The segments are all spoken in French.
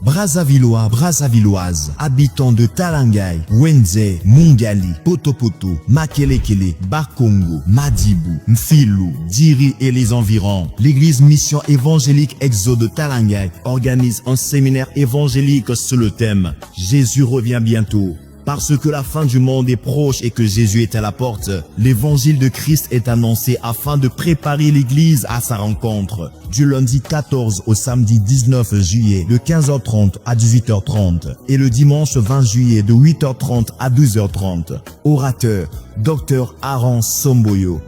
Brazzavillois, Brazzavilloises, habitants de Talangay, Wenze, Mungali, Potopoto, Makelekele, Bakongo, Madibou, Mfilou, Diri et les environs, l'église Mission évangélique Exode de Talangay organise un séminaire évangélique sur le thème « Jésus revient bientôt ». Parce que la fin du monde est proche et que Jésus est à la porte, l'évangile de Christ est annoncé afin de préparer l'église à sa rencontre. Du lundi 14 au samedi 19 juillet de 15h30 à 18h30 et le dimanche 20 juillet de 8h30 à 12h30. Orateur, Dr Aaron Somboyo.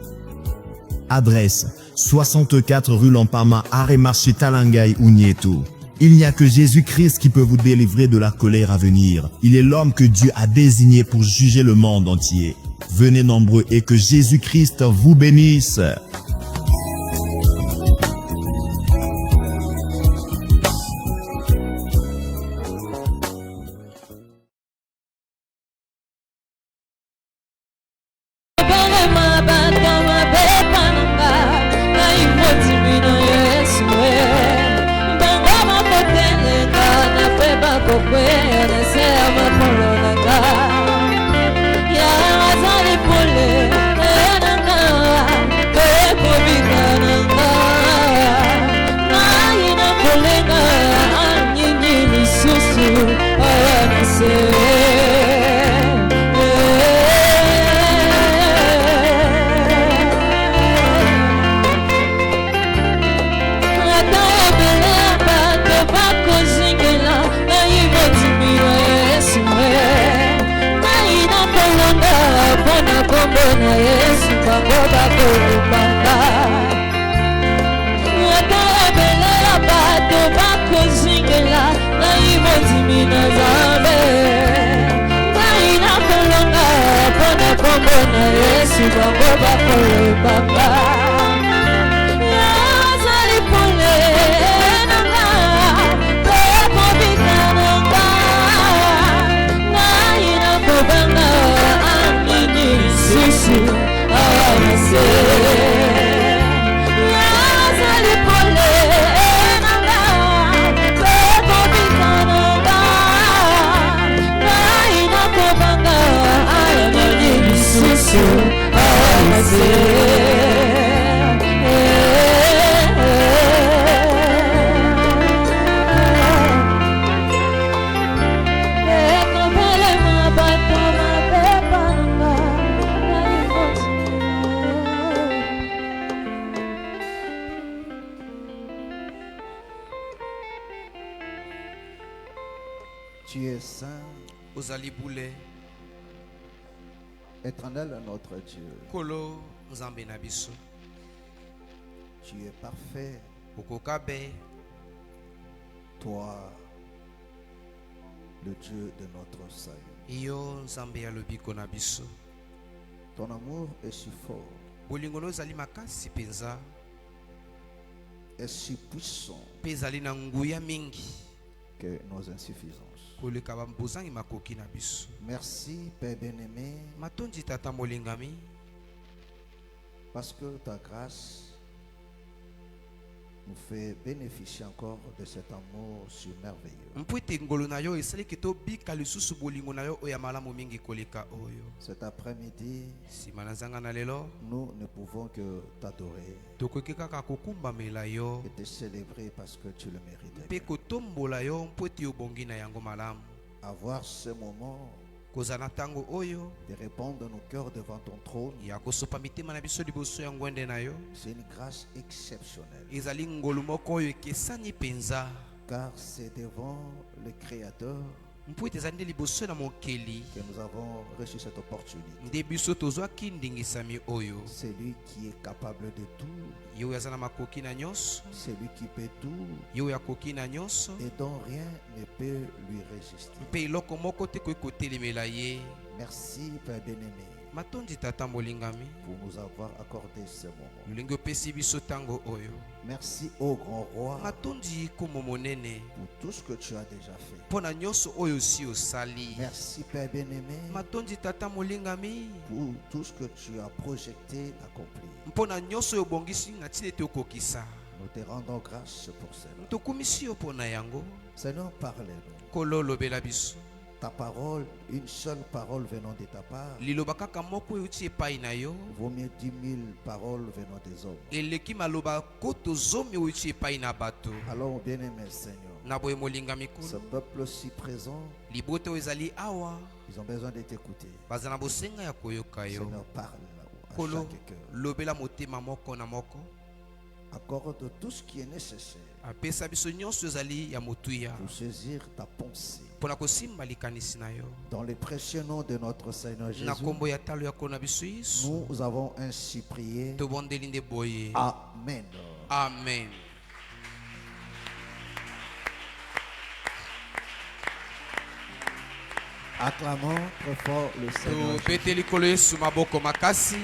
Adresse, 64 rue Lampama, arrêt marché Talangay Ounieto. Il n'y a que Jésus-Christ qui peut vous délivrer de la colère à venir. Il est l'homme que Dieu a désigné pour juger le monde entier. Venez nombreux et que Jésus-Christ vous bénisse. Tu es saint, Ozali boule, éternel notre Dieu. Kolo Nzambe na biso. Tu es parfait, Okokabe, toi, le Dieu de notre salut. Iyo Nzambe ya lobiko na biso. Ton amour est si fort, Bolingo ozali makasi penza, est si puissant pezali na nguya mingi. que nos insuffisances. Koleka bambozangi makoki na biso. Merci, Père bien-aimé, Matondi tata molingami, parce que ta grâce nous fait bénéficier encore de cet amour si merveilleux. mpwete ngolo na yo esali keto bika lisusu bolingo na yo oya malamu mingi koleka oyo. Cet après-midi, Sima na zanga na lelo, nous ne pouvons que t'adorer tokoki kaka kokumbamela yo et te célébrer parce que tu le mérites. mpe kotombola yo mpwete obongi na yango malamu. Avoir ce moment Kozana tango oyo de répondre nos cœurs devant ton trône, ya kosopa mitema na biso liboso ya ngwende na yo c'est une grâce exceptionnelle. ezali ngolu moko oyo ekesani penza, Car c'est devant le Créateur mpwete ezali nde liboso na mokeli que nous avons reçu cette opportunité. nde biso tozwaki ndingisami oyo. C'est lui qui est capable de tout, Ye oyo aza na makoki na nyonso, c'est lui qui peut tout ye oyo akoki na nyonso, et dont rien ne peut lui résister. mpe eloko moko te koki kotelemela ye. Merci Père bien-aimé Matondi tata molingami, pour nous avoir accordé ce moment. lolingi opesi biso tango oyo. Merci ô grand roi Matondi komo monene pour tout ce que tu as déjà fait. mpo na nyonso oyo si osali. Merci Père bien-aimé Matondi tata molingami pour tout ce que tu as projeté, accompli. mpo na nyonso oyo obongisi na ntina ete okokisa. Nous te rendons grâce pour cela. tokumisi yo mpo na yango. Seigneur, parlez-nous. Nkolo lobela biso. Ta parole, une seule parole venant de ta part, Liloba kaka moko euti epai na yo. vaut mieux 10 000 paroles venant des hommes. Eleki maloba koto zomi euti epai na bato. Alors, bien-aimé Seigneur, Na boye molingami ce kolo. peuple si présent, Liboto oyo ezali awa. ils ont besoin de t'écouter. Baza na bosenga ya koyoka yo. Seigneur, parle à Kolo chaque cœur. lobela motema moko na moko. Accorde tout ce qui est nécessaire Apesa biso nyonso ezali ya motuya. pour saisir ta pensée. Mpona kosimba likanisi na yo. Dans le précieux nom de notre Seigneur Na Jésus, kombo ya talo ya kona biso Yesu. nous avons ainsi prié. Tobondeli nde boye. Amen. Amen. Acclamons très fort le Seigneur. Jésus. Tobete likolo Yesu maboko makasi.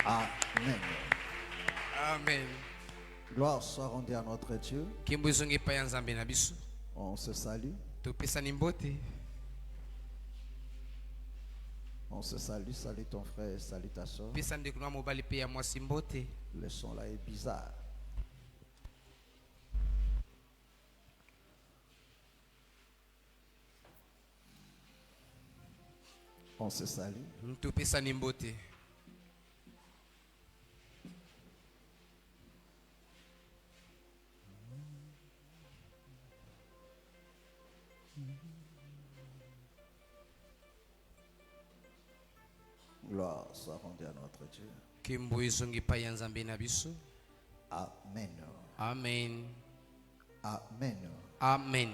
Amen. Amen. Gloire soit rendue à notre Dieu. Kimbo ezongi epai ya Nzambe na biso. On se salue. Topesani mbote. On se salue. Salue ton frère, salue ta soeur. Pesa ndeko na mobali pe ya mwasi mbote. Le son là est bizarre. On se salue. Topesani mbote. Gloire soit rendue à notre Dieu. Kimbo ezongi epai ya Nzambe na biso. Amen. Amen. Amen. Amen.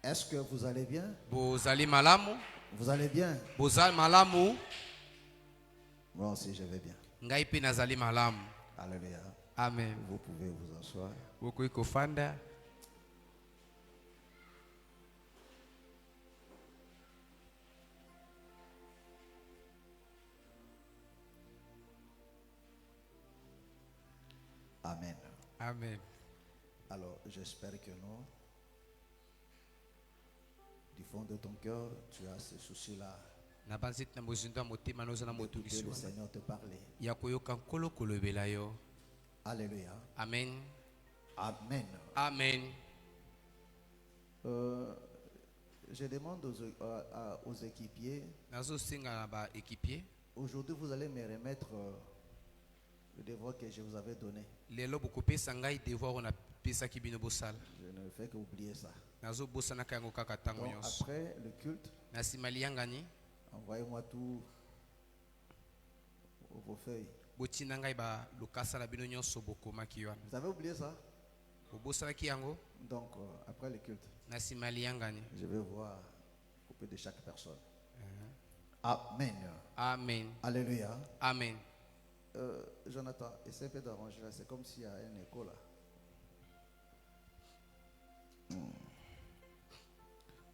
Est-ce que vous allez bien? Bozali malamu. Vous allez bien? Bozali malamu. Moi aussi, je vais bien. Ngai pe nazali malamu. Alléluia. Amen. Vous pouvez vous asseoir. Bokoki kofanda. Amen. Amen. Alors, j'espère que non. Du fond de ton cœur, tu as ce souci-là. Na banzete na mozindo ya motema noza na Écoutez motungisi le wana. Seigneur te parler. Ya koyoka nkolo kolobela yo. Alléluia. Amen. Amen. Amen. Je demande aux équipiers, Nazosenga na ba équipier. aujourd'hui vous allez me remettre le devoir que je vous avais donné. Lelo bokopesa ngai devoir oyo napesaki bino bosala. Je ne fais que oublier ça. Nazobosanaka yango kaka ntango Donc nyonso. après le culte, Na nsima liyangani envoyez-moi tous vos feuilles. botina ngai balokasa na bino nyonso bokomaki wana. Vous avez oublié ça? Bobosanaki yango Donc après le culte, na nsima liyangani. je vais voir auprès de chaque personne. Amen. Amen. Alléluia. Amen. Jonathan, essaie un peu d'arranger là. C'est comme s'il y a un écho là.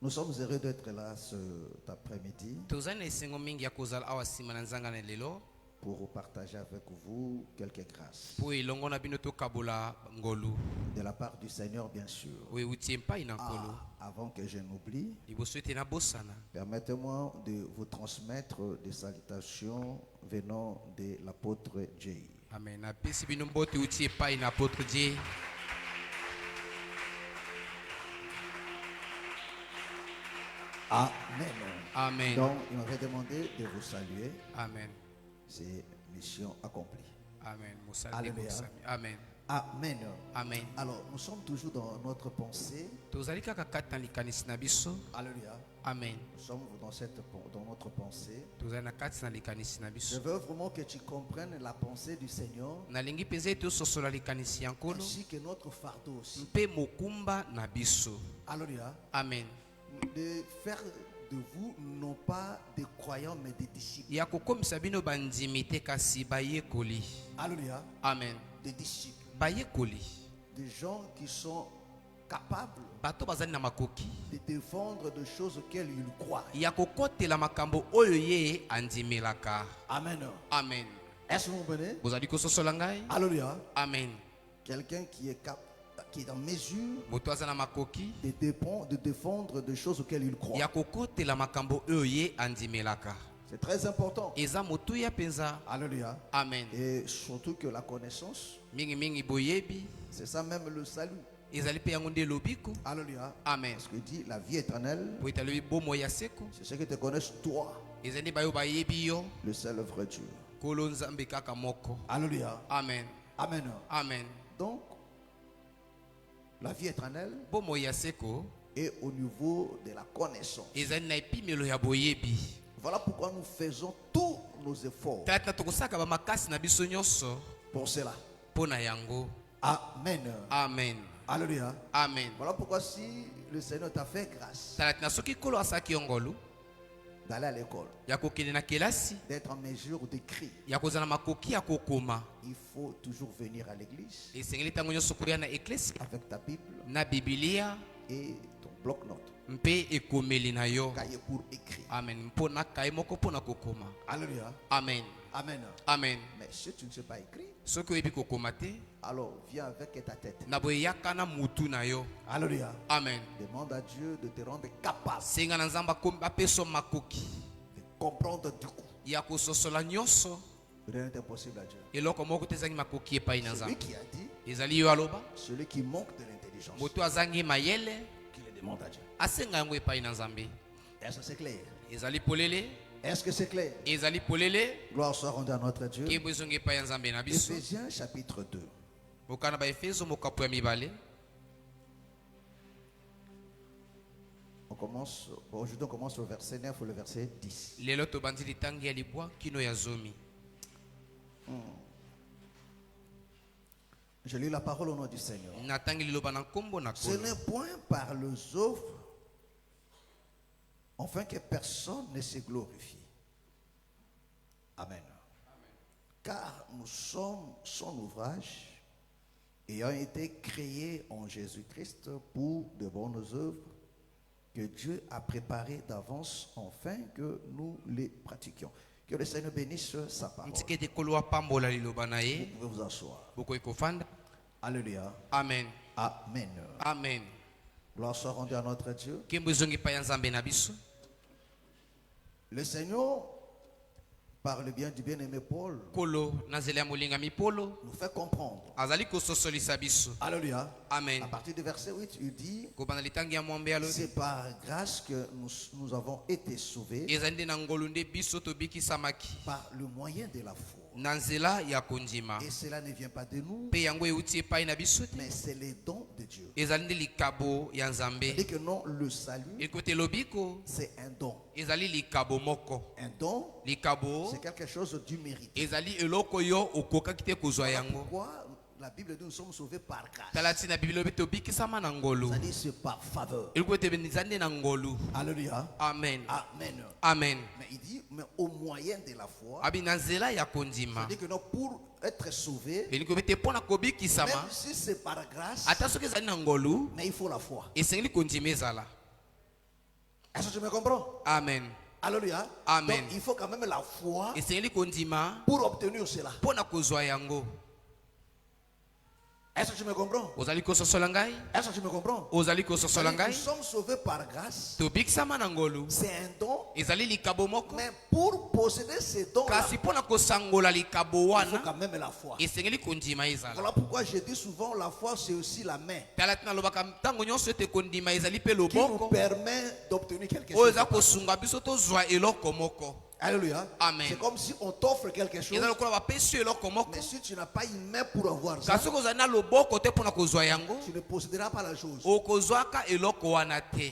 Nous sommes heureux d'être là cet après-midi tozali na esengo mingi ya kozala awa nsima na nzangana lelo pour partager avec vous quelques grâces. mpo elongo na bino tokabola ngolu De la part du Seigneur, bien sûr. oyo euti epai na nkolo. Avant que je n'oublie, Liboso ete nabosana permettez-moi de vous transmettre des salutations venant de l'apôtre Jay. amen. Napesi bino mbote euti epai na apôtre die. Amen. Amen. Donc, il m'avait demandé de vous saluer. Amen. C'est mission accomplie. Amen. Mosala Alléluia. ekosami. Amen. Amen. Amen. Alors, nous sommes toujours dans notre pensée. tozali kaka kati na likanisi na biso. Alléluia. Amen. Nous sommes dans notre pensée. tozali na kati na likanisi na Je biso. veux vraiment que tu comprennes la pensée du Seigneur nalingi mpenza ete ososola likanisi ya nkolo ainsi que notre fardeau aussi. mpe mokumba na biso. Alléluia. Amen. De faire de vous non pas des croyants mais des disciples. ya kokomisa bino bandimi te kasi bayekoli. Alléluia. Amen. Des disciples. Bayekoli. Des gens qui sont capables bato bazali na makoki de défendre des choses auxquelles ils croient. ya kokotela makambo oyo ye andimelaka. Amen. Amen. Est-ce que vous comprenez? bozali kososola ngai. Alléluia. Amen. quelqu'un qui est en mesure moto aza na makoki de défendre des choses auxquelles il croit. ya kokotela makambo oyo ye andimelaka. C'est très important. Eza motuya penza. Alléluia. Amen. Et surtout que la connaissance, Mingi boyebi. c'est ça même le salut. Ezali pe yango nde lobiko. Alléluia. Amen. Parce que dit la vie éternelle, Po italobi bomo ya seko. c'est ceux qui te connaissent toi, Ezali bayo bayebi yo. le seul vrai Dieu. Kolo nzambe kaka moko. Alléluia. Amen. Amen. Amen. Donc, la vie éternelle Bomo ya seko. est au niveau de la connaissance. Ezali na epimelo ya boyebi. Voilà pourquoi nous faisons tous nos efforts Tata tokosaka ba makasi na biso nyonso pour cela. pona yango. Amen. Amen. Alléluia. Amen. Voilà pourquoi si le Seigneur t'a fait grâce Tala na soki kolo asaki yongolu d'aller à l'école, ya kokende na kelasi d'être en mesure d'écrire, ya kozala makoki ya kokoma. il faut toujours venir à l'église Esengeli ntango nyonso kolia na eklesi avec ta Bible na bibilia et ton bloc-notes, mpe ekomeli na yo. cahier pour écrire. Amen. Mpona kaye moko mpona kokoma. Alléluia. Amen. Amen. Amen. Mais si tu ne sais pas écrire, Soki oyebi kokoma te alors viens avec ta tête. na boye yaka na mutu na yo. Alléluia. Amen. Demande à Dieu de te rendre capable Senga na nzambe apesa makoki de comprendre du coup. ya kososola nyonso Rien n'est impossible à Dieu. eloko moko te ezangi makoki epai na Celui nzambe. qui a dit, Ezali yo aloba celui qui manque de l'intelligence, moto azangi mayele qui le demande à Dieu. asenga yango epai na nzambe. Est-ce que c'est clair? Ezali polele, Est-ce que c'est clair? ezali polele, Gloire soit rendue à notre Dieu. kembo ezongi epai ya nzambe na biso. Éphésiens chapitre 2. Bokana ba Efeso mokapo ya mibale. Aujourd'hui, on commence au verset 9 ou le verset 10. Lelo tobandi litangi ya libwa kino ya zomi. Je lis la parole au nom du Seigneur. Natangi liloba na nkombo na Ce kolo. n'est point par les œuvres, afin que personne ne se glorifie. Amen. Car nous sommes son ouvrage, ayant été créés en Jésus-Christ pour de bonnes œuvres que Dieu a préparées d'avance afin que nous les pratiquions. Que le Seigneur bénisse sa parole. Ntike de kolo apambola liloba na Vous ye. pouvez vous asseoir. Bokoki kofanda. Alléluia. Amen. Amen. Amen. Gloire soit rendue à notre Dieu. Kembo ezongi epai ya nzambe na biso. Le Seigneur, par le bien du bien-aimé Paul, Kolo na nzela ya molingami Polo nous fait comprendre. azali kososolisa biso. Alléluia. Amen. À partir du verset 8, il dit, Kobanda litangi ya mwambe alobi. c'est par grâce que nous avons été sauvés Ezali nde na ngolu nde biso tobikisamaki par le moyen de la foi. na nzela ya kondima. Et cela ne vient pas de nous, Mpe yango euti epai na biso te. mais c'est les dons de Dieu. Ezali nde likabo ya nzambe. C'est que non, le salut, Ekote lobiko c'est un don. ezali likabo moko. Un don, Likabo c'est quelque chose du mérite. ezali eloko yo okokaki te kozwa yango. Pourquoi la Bible dit nous sommes sauvés par grâce? Tala ti na Biblia obi tobikisama na ngolu. C'est-à-dire c'est par faveur. Eloko te benizali nde na ngolu. Alléluia. Amen. Amen. Amen. Mais il dit, mais au moyen de la foi, Abi na nzela ya kondima. c'est-à-dire que non, pour être sauvé, Elingi obi te mpona même kobikisama. si c'est par grâce, Ata soki ezali na ngolu mais il faut la foi. esengeli kondima ezala. Est-ce que tu me comprends? Amen. Alléluia. Amen. Donc il faut quand même la foi Esengeli kondima pour obtenir cela. mpona kozwa yango. Est-ce que tu me comprends? Ozali kososola ngai? Est-ce que tu me comprends? Ozali kososola Nous ngai? sommes sauvés par grâce. Tobikisama na ngolu. C'est un don. Ezali likabo moko. Mais pour posséder ces dons, Kasi mpona kosangola likabo il faut wana quand même la foi. esengeli kondima ezala. Voilà pourquoi je dis souvent la foi c'est aussi la main Tala tina lobaka ntango nyonso ete kondima ezali mpe qui nous loboko permet d'obtenir quelque oyo chose. eza kosunga biso tozwa eloko moko. Alléluia. Amen. C'est comme si on t'offre quelque chose, Eza lokola bapesi yo eloko moko. mais si tu n'as pas une main pour avoir ça, Kasi soki ozali na loboko te mpona kozwa yango tu ne posséderas pas la chose. okozwaka eloko wana te.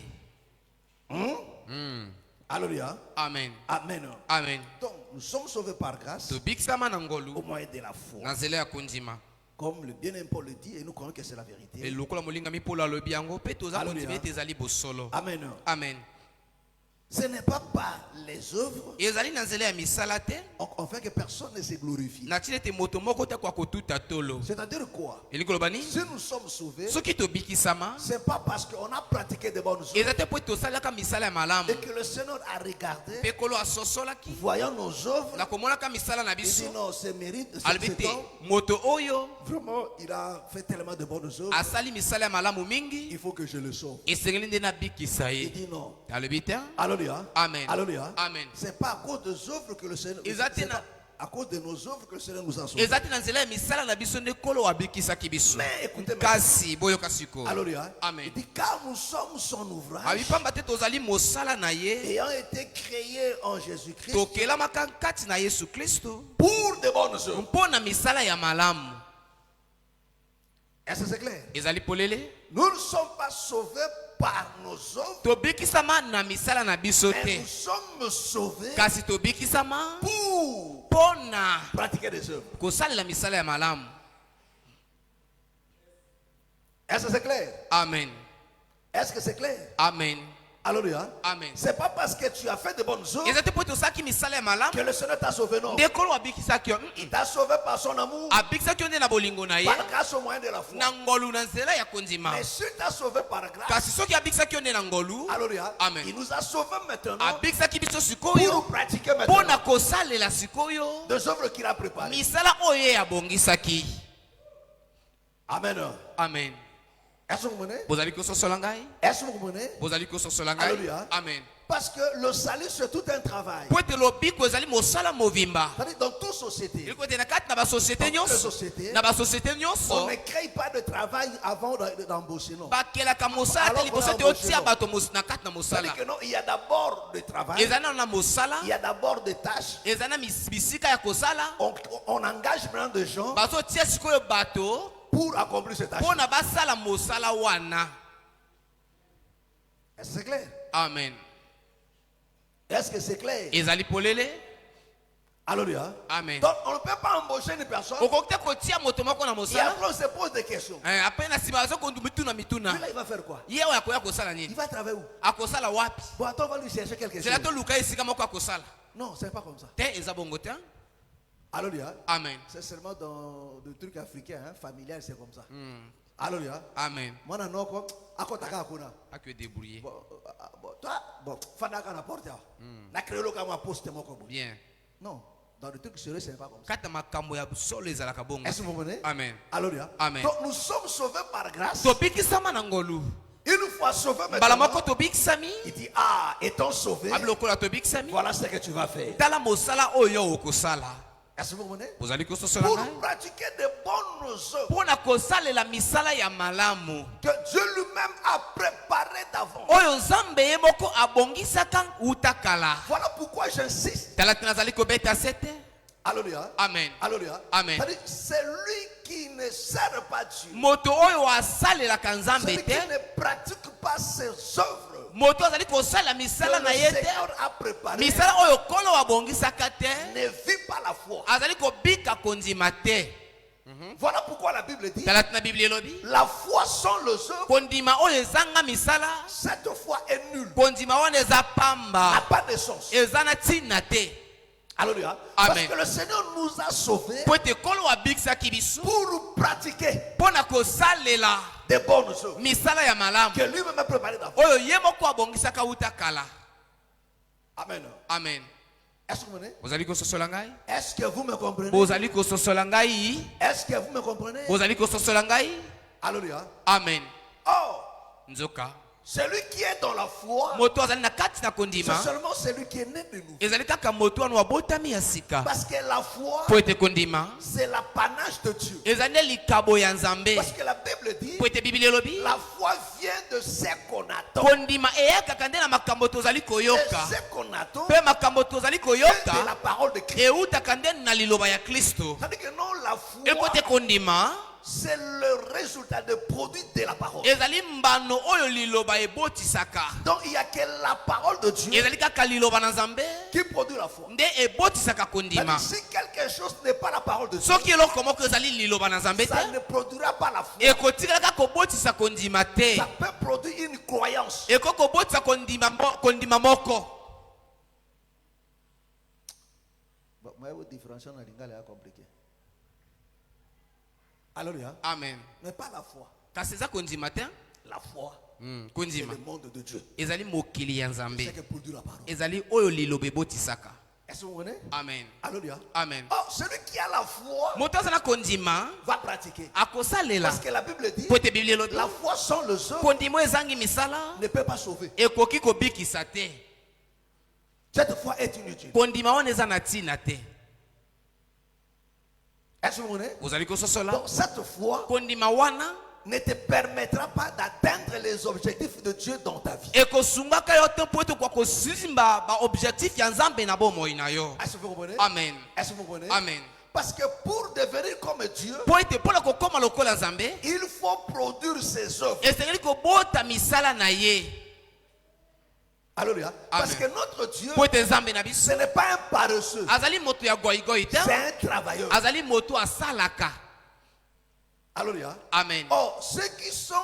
Alléluia. Amen. Amen. Amen. Donc, nous sommes sauvés par grâce tobikisama na au ngolu moyen de la foi. na nzela ya kondima. Comme le bien-aimé Paul le dit, et nous croyons que c'est la vérité. Lokola molingami Polo alobi yango mpe toza Alléluia. kondima ete ezali bosolo. Amen. Amen. Ce n'est pas par les œuvres ezali na nzela ya misala te en fait que personne ne se glorifie. na tina ete moto moko te kwa kotuta tolo C'est-à-dire quoi? elingi koloba nini Si nous sommes sauvés, soki tobikisama c'est pas parce qu'on a pratiqué de bonnes œuvres eza te mpo ete tosalaka misala ya malamu et que le Seigneur a regardé, mpe kolo asosolaki voyant nos œuvres, na komonaka misala na il dit biso non, c'est mérite. alobi Cet te homme, moto oyo vraiment, il a fait tellement de bonnes œuvres, asali misala ya malamu mingi il faut que je le sauve. esengeli nde nabikisa Il ye dit non. alobi te Alléluia. Amen. Alléluia. Amen. C'est pas à cause des œuvres que le Seigneur. Exactement. C'est pas à cause de nos œuvres que le Seigneur nous a sauvés. eza te na nzela ya misala na biso nde kolo abikisaki biso Mais écoutez, kasi boyoka sikoyo Alléluia. Amen. Il dit car nous sommes son ouvrage, abi pamba te tozali mosala na ye ayant été créés en Jésus-Christ tokelamaka kati na yesu kristo pour de bonnes œuvres. mpo na misala ya malamu Est-ce que c'est clair? ezali polele Nous ne sommes pas sauvés par nos œuvres, tobikisama na misala na biso mais te nous sommes sauvés kasi tobikisama pour mpo na pratiquer des œuvres. kosalela misala ya malamu Est-ce que c'est clair? amen Est-ce que c'est clair? amen Alléluia. amen C'est pas parce que tu as fait de bonnes œuvres eza te mpo ete osalaki misala ya malamu que le Seigneur t'a sauvé, non. nde kolo abikisaki yo Il t'a sauvé par son amour, abikisaki yo nde na bolingo na ye par grâce au moyen de la foi. na ngolu na nzela ya kondima Mais s'il t'a sauvé par grâce, kasi soki abikisaki yo nde na ngolu Alléluia, Amen. il nous a sauvés maintenant abikisaki biso pour sikoyo pratiquer mpo na maintenant kosalela sikoyo des œuvres qu'il a préparées. misala oyo ye abongisaki Amen. amen Est-ce que vous comprenez? bozali kososola ngai Est-ce que vous comprenez? bozali kososola ngai Alléluia. amen Parce que le salut, c'est tout un travail. po ete lobiko ezali mosala mobimba C'est-à-dire, dans toute société, eliko ete na kati na basosiete Dans toutes les nyonso sociétés, na basosiete on nyonso ne crée pas de travail avant d'embaucher, non. bakelaka mosala te Alors liboso qu'on ete a embauché, otia non. bato na kati na C'est-à-dire mosala que non, il y a d'abord le travail, eza nano na mosala il y a d'abord des tâches. eza na bisika ya kosala On engage maintenant des gens bazotia sikoyo bato pour accomplir ces tâches. mpo na basala mosala wana Est-ce que c'est clair? amen Est-ce que c'est clair? ezali polele Alléluia. amen Donc, on ne peut pas embaucher une personne okoki te kotia moto moko na et mosala après on se pose des questions. apres na nsima azokondumituna mituna Puis là, il va faire quoi? ye oyo akoya kosala Il nini va travailler où? akosala wapi Bon, attends, on va lui chercher quelque chose. zela toluka esika moko akosala Non, c'est pas comme ça. te eza bongo te Alléluia. amen C'est seulement dans le truc africain, hein, familial, c'est comme ça. Alléluia. amen Moi, non, non, akotaka akuna. akio débrouiller Bon, toi, bon, fandaka na porte. Na créé le kama poste mon comme. bien Non, dans le truc sérieux, c'est pas comme ça. kata makambo ya solo ezalaka bongo Est-ce que vous comprenez? amen Alléluia. Amen. Donc, nous sommes sauvés par grâce. tobikisama na ngolu Une fois sauvés mbala moko maintenant, tobikisami il dit, ah, étant sauvé, abi lokola tobikisami voilà ce que tu vas faire. tala mosala oyo okosala Est-ce que vous comprenez? ozali kososola Pour ngai pratiquer de bonnes œuvres mpo na kosalela misala ya malamu que Dieu lui-même a préparées d'avance. oyo nzambe ye moko abongisaka uta kala Voilà pourquoi j'insiste. tala te nazali kobeta sete Alléluia. amen Alléluia. Amen. C'est-à-dire, celui qui ne sert pas Dieu, moto oyo asalelaka nzambe celui qui te ne pratique pas ses œuvres moto azali kosala que misala na le ye te Seigneur a préparées, misala oyo kolo abongisaka te ne vit pas la foi. azali kobika kondima te Voilà pourquoi la Bible dit, tala te na biblia elobi la foi sans les œuvres, kondima oyo ezanga misala cette foi est nulle, kondima wana eza n'a pamba pas de sens. eza na ntina te Alléluia. Amen. Parce que le Seigneur nous a sauvés po ete kolo abikisaki biso pour pratiquer mpo na kosalela des bonnes œuvres misala ya malamu que lui-même a préparées d'avance. oyo ye moko abongisaka uta kala Amen. amen Est-ce que vous comprenez? bozali kososola ngai Est-ce que vous me comprenez? bozali kososola ngai Est-ce que vous me comprenez? bozali kososola ngai Alléluia. amen Or, nzoka celui qui est dans la foi, moto azali na kati na c'est kondima seulement celui qui est né de nous. ezali kaka moto wana wabotami ya sika Parce que la foi, po ete kondima c'est l'apanage de Dieu. ezali nde likabo ya nzambe Parce que la Bible dit, po ete biblia elobi la foi vient de ce qu'on attend. kondima eyakaka nde na makambo tozali Et koyoka ce qu'on attend, mpe makambo tozali c'est de la koyoka parole de Christ. eutaka nde na liloba ya kristo C'est-à-dire que non, la eko te foi, kondima c'est le résultat de produit de la parole. ezali mbano oyo liloba ebotisaka Donc il n'y a que la parole de Dieu ezali kaka liloba na nzambe qui produit la foi. nde ebotisaka kondima C'est-à-dire, si quelque chose n'est pas la parole de Dieu, soki eloko moko ezali liloba na nzambe ça te ne produira pas la foi. ekotikalaka kobotisa kondima te Ça peut produire une croyance. eko kobotisa kondima moko compréhension dans l'ingale est compliquée. Alléluia. Amen. Mais pas la foi. Kasi eza kondima te. La foi, c'est kondima le monde de Dieu. ezali mokili ya C'est nzambe que pour dire la parole. ezali oyo liloba ebotisaka. Est-ce que vous comprenez? Amen. Alléluia. Amen. Oh, celui qui a la foi moto aza na kondima va pratiquer. akosalela Parce que la Bible dit, po ete biblia elobi la foi sans le œuvre kondima oyo ezangi misala ne peut pas sauver. ekoki kobikisa te. Cette foi est inutile. kondima wana eza na ntina te. Est-ce que vous comprenez? ozali kososola Donc cette foi kondima wana ne te permettra pas d'atteindre les objectifs de Dieu dans ta vie. ekosungaka yo te mpo ete kwa kosimba baobjectif ya nzambe na bomoi na yo. Est-ce que vous comprenez? Amen. Est-ce que vous comprenez? Amen. Parce que pour devenir comme Dieu, mpo ete mpona kokóma lokola nzambe il faut produire ses œuvres. esengeli kobota misala na ye. Alléluia. Parce Amen. que notre Dieu, mpo ete nzambe na biso ce n'est pas un paresseux, azali moto ya goigoi te, c'est un travailleur. azali moto asalaka. Alléluia. Amen. Or, ceux qui sont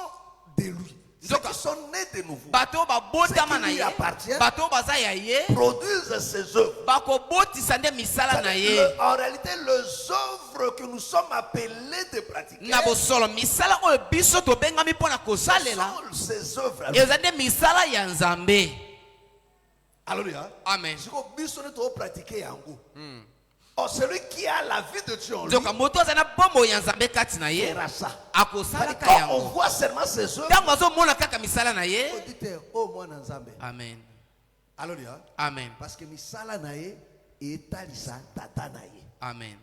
de lui, ceux Donc, qui sont nés de nouveau, bato oyo babotama Ce na qui lui ye appartient, bato oyo baza ya ye produisent ses œuvres. bakobotisa nde misala na ye. En réalité, les œuvres que nous sommes appelés de pratiquer na bosolo misala oyo biso tobengami mpo na kosalela sont ses œuvres. eza nde misala ya nzambe. Alléluia. Amen. Ce que biso ne doit pratiquer en goût. Or, celui qui a la vie de Dieu en lui nzoka moto aza na bomoi ya nzambe kati na ye fera ça. akosalaka Quand on yango voit seulement ses œuvres, ntango azomona kaka misala na ye. on dit oh moi Nzambe. Amen. Alléluia. Amen. Parce que misala na ye etalisa tata na ye. Amen.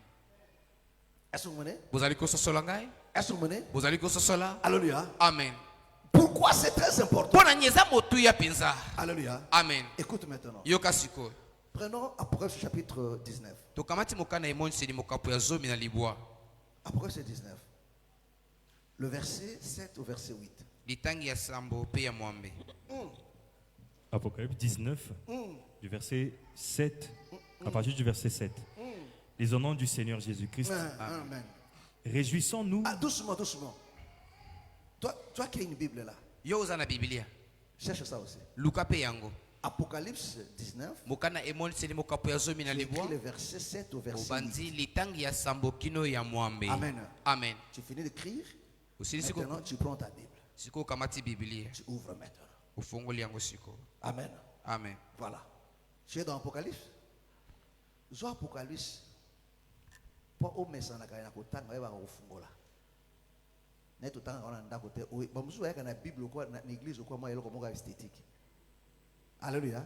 Est-ce que vous comprenez? bozali kososola ngai Est-ce que vous comprenez? bozali kososola. Alléluia. Amen. Pourquoi c'est très important? mpo na nini eza motuya mpenza. Alléluia. Amen. Écoute maintenant. yoka sikoyo Prenons Apocalypse chapitre 19. tokamati mokanda emoniseli mokapo ya zomi na libwa Apocalypse 19. Le verset 7 au verset 8. litangi ya sambo mpe ya mwambe. Apocalypse 19, du verset 7, à partir du verset 7. Les au nom du Seigneur Jésus-Christ, Amen. réjouissons-nous. Ah, doucement, doucement. Toi qui as une Bible là, yo oza na biblia cherche ça aussi. luka mpe yango Apocalypse 19, mokanda emoniseli mokapo ya zomi na j'ai libwa écrit le verset 7 au verset 8. obandi litangi ya sambo kino ya mwambe. Amen. Amen. Tu finis d'écrire, osilisi maintenant tu prends ta Bible, sikoyo okamati biblia tu ouvres maintenant. ofongoli yango sikoyo. Amen. Amen. Voilà. Tu es dans Apocalypse. Zo Apocalypse. Pour au message na kana kotanga eba kofungola. Na totanga ona ndako te. Ba musu ya kana Bible ko na église ko mo eloko moka esthétique. Alléluia.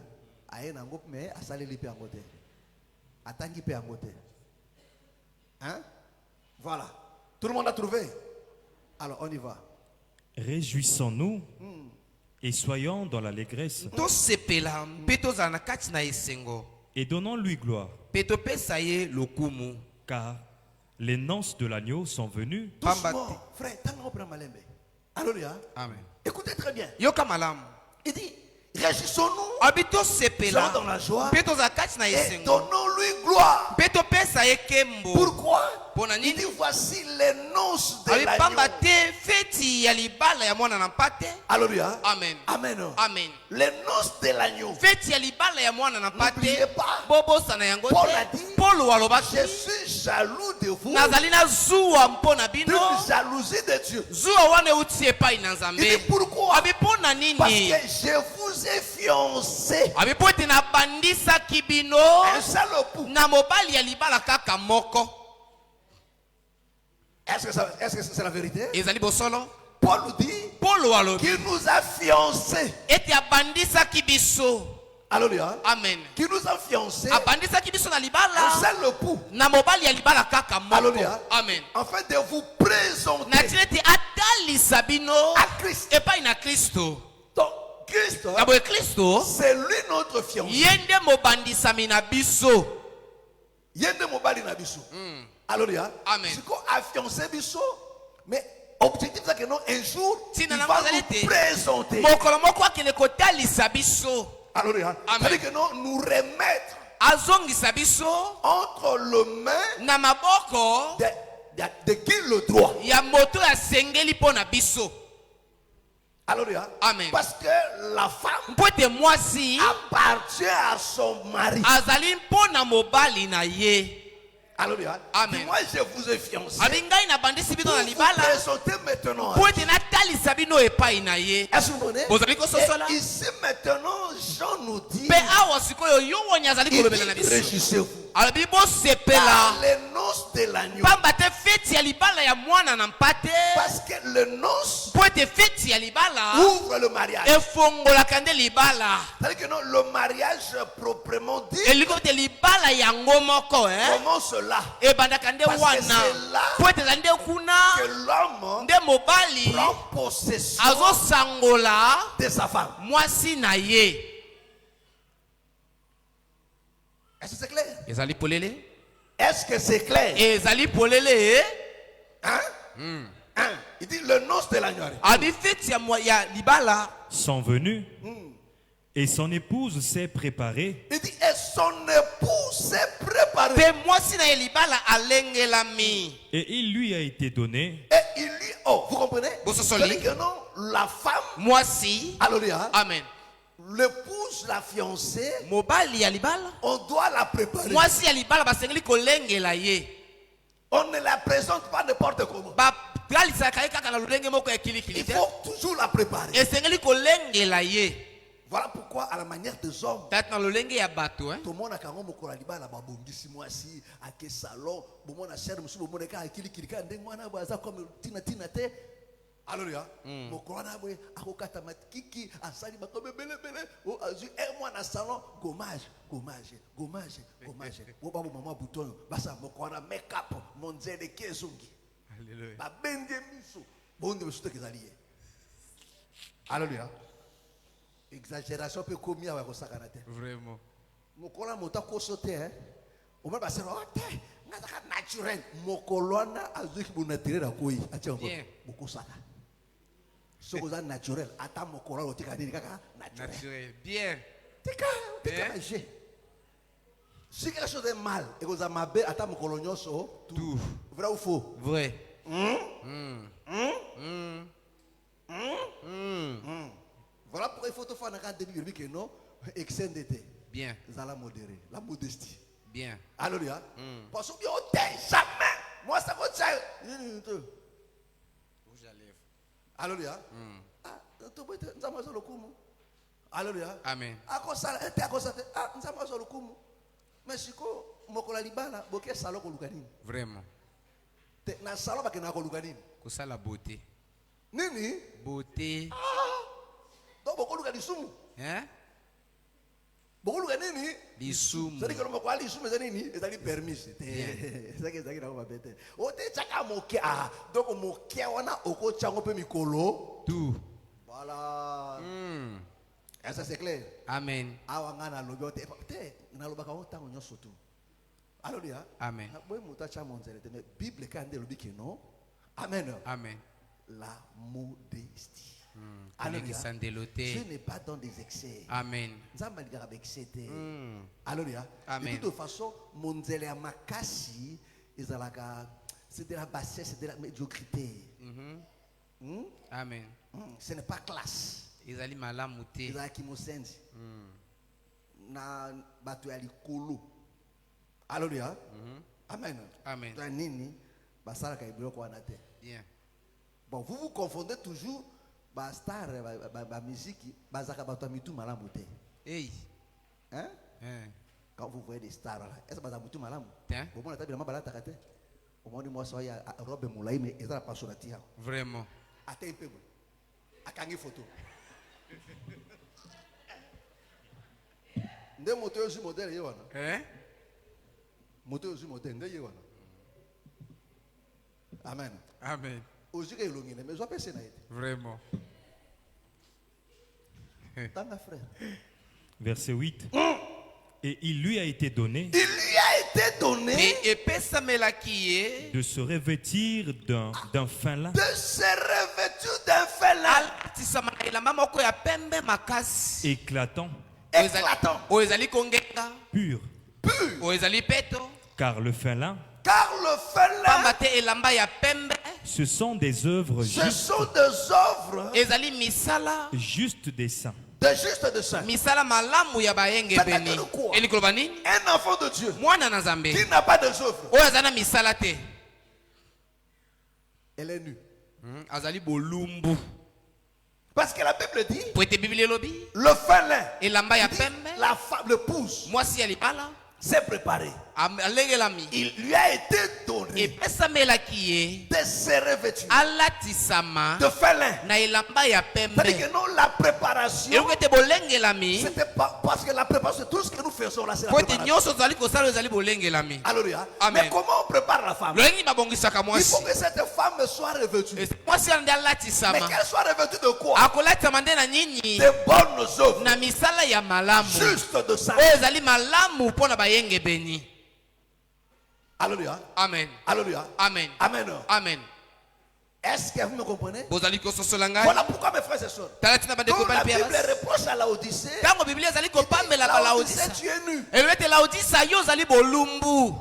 Aye na ngop me asaleli pe yango te. Atangi pe yango te. Hein? Voilà. Tout le monde a trouvé. Alors on y va. Réjouissons-nous et soyons dans l'allégresse tosepela mpe tozala na kati na esengo et donnons-lui gloire, mpe topesa ye lokumu car les noces de l'agneau sont venues. Doucement, frère, tango prend malembe. Alléluia. Amen. Écoutez très bien. yoka malamu Il dit, réjouissons-nous abi soyons tosepela dans la joie mpe tozala kati na et esengo donnons-lui gloire. mpe topesa ye kembo. Pourquoi? Pona Il nini? dit, voici les noces de abi pamba l'agneau. te feti ya libala ya mwana na mpate. Alléluia. Amen. Amen. Amen. Les noces de l'agneau. feti ya libala ya mwana na mpate N'oubliez pas, bobosana yango Paul a te. dit, polo alobaki je suis jaloux de vous, nazali na zuwa mpo na bino. d'une jalousie de Dieu. zuwa wana euti epai na Il nzambe. dit, pourquoi? abi mpo na Parce nini? que je vous ai fiancé abi mpo ete nabandisaki bino un seul époux. na mobali ya libala kaka moko. Est-ce que c'est la vérité? ezali bosolo. Paul dit polo alobi qu'il nous a fiancés. ete abandisaki biso. Alléluia. Amen. Qu'il nous a fiancés abandisaki biso na un libala seul époux. na mobali ya libala kaka moko. Alléluia. Amen. Afin de vous présenter na tina ete atalisa bino à Christ. epai na kristo. Donc, Christ, na boye kristo c'est lui notre fiancé. ye nde mobandisami na biso. Yende mobali na biso. Alléluia. Amen. C'est qu'on a fiancé biso, mais objectif c'est que non, un jour, il Tina na va mozali nous te. présenter. mokolo moko akende kotalisa biso. Alléluia. Amen. C'est-à-dire que non, nous remettre azongisa biso entre les mains na maboko de qui le droit. ya moto asengeli mpo na biso. Alléluia. Amen. Parce que la femme mpo ete mwasi appartient à son mari. azali mpo na mobali na ye. Alléluia. Amen. Moi, je vous ai fiancé. abingai na bandisi bino na Pour vous libala présenter maintenant. po ete natalisa bino epai na ye Est-ce que vous comprenez? bozali kososola Et ici maintenant, Jean nous dit, mpe awa sikoyo yo woni azali il kolobela na dit, biso réjouissez-vous. alobi bosepela Car les noces de l'agneau. pamba te feti ya libala ya mwana na mpa te Parce que le noce po ete feti ya libala ouvre le mariage. efongolaka nde libala C'est-à-dire que non, le mariage proprement dit elingi ete libala yango moko commence là. ebandaka nde Parce que wana c'est là po ete ezali nde kuna que l'homme nde mobali prend possession azosangola de sa femme. mwasi na ye Est-ce que c'est clair? ezali polele Est-ce que c'est clair? ezali polele Hein? Hein? Il dit le noce de l'agneau. abi feti ya libala sont venus et son épouse s'est préparée. Il dit et son époux s'est préparé. mpe mwasi na ye libala alengelami Et il lui a été donné Et il lui, oh, vous comprenez? Bososoli. C'est-à-dire que non, la femme, mwasi alléluia, amen l'épouse, la fiancée, mobali ya libala on doit la préparer. mwasi ya libala basengeli kolengela ye On ne la présente pas n'importe comment. balalisaka ye kaka na lolenge moko ya kilikili Il te faut toujours la préparer. esengeli kolengela ye Voilà pourquoi, à la manière des hommes, tati na lolenge ya bato tout le monde a quand même au libala babongisi mwasi ake salon bomo na cher musu bomo ka akili kilika ndenge mwana baza comme tina te alléluia mokolo na boye akokata matkiki asali bakobe bele o azu mwana salon gommage o babo mama bouton basa mokolo na make up monzele kezongi Alléluia. babende miso bonde besuto kezali alléluia exagération peut commis avec osakana te Vraiment. mokolo moto akoso te omona basela te ngazaka naturel mokolo wana azuki bo naturel akoyi atia Bien. bokosaka soko za naturel ata mokolo otika nini kaka naturel Naturel. Bien. tika je si quelque chose est mal et que ça mabe ata mokolo nyonso Tout. vrai ou faux Vrai. voilà pourquoi il faut te faire un début que non excès d'été Bien. zala modéré la modestie. Bien. Alléluia. Parce que jamais. Moi, ça va être Rouge à lèvres. Alléluia. Alléluia. Amen. Mais si mokola libala boke salo ko lukanini. Vraiment. Na salo bakena ko lukanini. Ça la beauté. Nini? Beauté. Donc boko lukani sumu. Hein? Boko lukanini? L'isumu. C'est que moko ali sumu nini? Ezali permis. C'est ça que ezali na ko bete. O te chaka moke donc moke wana oko chango pe mikolo. Tout. Voilà. Est-ce que c'est clair? Amen. Awangana lobi te na lobaka o tango nyoso tu. Alléluia. Amen. Boy mutacha monzele te mais Bible kande lobi ke non. Amen. Amen. La modestie. Alléluia. Je n'ai pas dans des excès. Amen. Nzamba ligara avec excès. Alléluia. Amen. De toute façon, monzele ya makasi ezalaka c'est de la bassesse, c'est de la médiocrité. Amen. Ce n'est pas classe. Ezali malamu te. Ezalaki mosenzi. Na bato ya likolo. Alléluia. Amen. Amen. Toi nini basalaka ibiloko wana te. Bien. Bon, vous vous confondez toujours ba star ba musique bazaka bato mitu malamu te. Hey. Hein? Hein. Quand vous voyez des stars là, est-ce que baza mitu malamu? Tiens. Bon on a tabila mabala takate. Au moins moi ça ya robe moulay mais ezala passionati ya. Vraiment. Ate un peu. Akangi photo. Nde moto yo zu modèle yo wana. Hein? Moto yo zu modèle nde yo wana. Amen. Amen. Ozuke ilongine mais zo pese na ete. Vraiment. Tanga frère. Verset 8. Et il lui a été donné Il lui a été donné Et epesamela kiye de se revêtir d'un fin lin de se revêtir d'un fin lin alatisama na elamba moko ya pembe makasi éclatant, éclatant, oyo ezali kongenga pur, oyo ezali peto car le fin lin, car le fin pamba lin, te elamba ya pembe ce sont des œuvres ce sont des œuvres ezali misala justes des saints. de juste de saint. misala malamu ya bayenge Ça beni. veut dire quoi? Eli koloba nini? Un enfant de Dieu Mwana na Nzambe. qui n'a pas de œuvres, Oyo azana misala te. elle est nue. Azali bolumbu. Parce que la Bible dit, Po ete Biblia elobi, le fin lin, elamba ya dit, pembe, la femme, l'épouse, mwasi ya libala, s'est préparée. alengelami. Il lui a été donné Epesamelaki ye, de se revêtir alatisama, de fin lin. na elamba ya pembe. C'est-à-dire que non, la préparation, Eloko ete bolengelami, c'était pas parce que la préparation, tout ce que nous faisons là, c'est la po ete préparation. nyonso tozali kosala ezali bolengelami. Alléluia. Amen. Mais comment on prépare la femme? Lolengi babongisaka Il mwasi. faut que cette femme soit revêtue. Mwasi wana nde Mais alatisama. qu'elle soit revêtue de quoi? Akolatisama nde na nini? Des bonnes œuvres, Na misala ya malamu. juste de ça. Oyo ezali malamu mpo na bayenge beni. Alléluia. Amen. Alléluia. Amen. Amen. Amen. Est-ce que vous me comprenez? Bozali kososola ngai. Voilà pourquoi mes frères et sœurs, Tala tina bandeko quand la bali Bible pia basi. reproche à Laodicée, Tango Biblia ezali kopambela ba Laodicée, Laodisa. tu es nu. Elete Laodisa yo ozali bolumbu.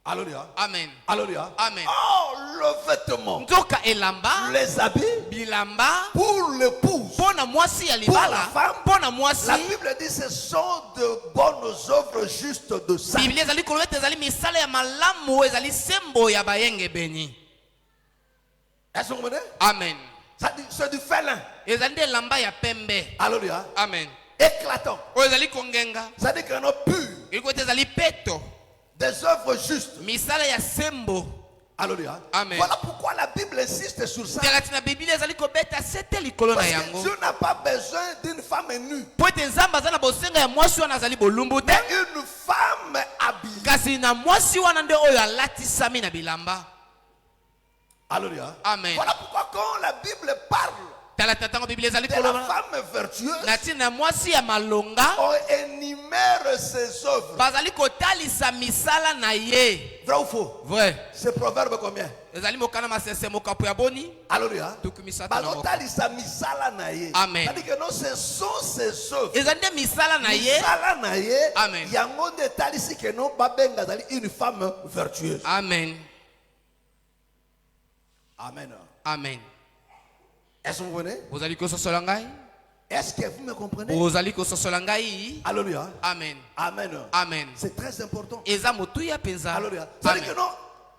Alléluia. Amen. Alléluia. Amen. Oh, le vêtement, Nzoka elamba, les habits bilamba, pour l'épouse, mpo na mwasi ya pour la libala, femme, mpo na mwasi. la Bible dit ce sont de bonnes œuvres justes de ça. Biblia ezali koloba ete ezali misala ya malamu ezali sembo ya bayenge beni. Est-ce que vous comprenez? Amen. C'est du félin. Ezali nde elamba ya pembe. Alléluia. Amen. Éclatant. Oyo ezali kongenga. Ça dit qu'on a pur. Eliko ete ezali peto. Des œuvres justes. Misala ya sembo. Alléluia. Amen. Voilà pourquoi la Bible insiste sur ça. Telati na Biblia ezali kobeta sete likolo na Parce que yango. Dieu n'a pas besoin d'une femme nue. Po ete Nzambe aza na bosenga ya mwasi wana azali bolumbu te. Mais une femme habillée. Kasi na mwasi wana nde oyo alatisami na bilamba. Alléluia. Amen. Voilà pourquoi quand la Bible parle Tala tatango Biblia ezali de la koloba. femme vertueuse, Na tina na mwasi ya malonga. on énumère ses œuvres. Bazali kotalisa misala na ye. Vrai ou faux? Vrai. C'est proverbe combien? Ezali mokana masese mokapo ya boni. Alléluia. Tukumisata na moko. Balotalisa misala na ye. Amen. C'est-à-dire que non, ce sont ses œuvres. Ezali nde misala na ye. Misala na ye. Amen. Yango nde talisi que non babenga zali une femme vertueuse. Amen. Amen. Amen. Est-ce que vous comprenez? Bozali kososola ngai? Est-ce que vous me comprenez? Bozali kososola ngai? Alléluia. Amen. Amen. Amen. C'est très important. Eza motuya penza. Alléluia. C'est-à-dire que Amen. non,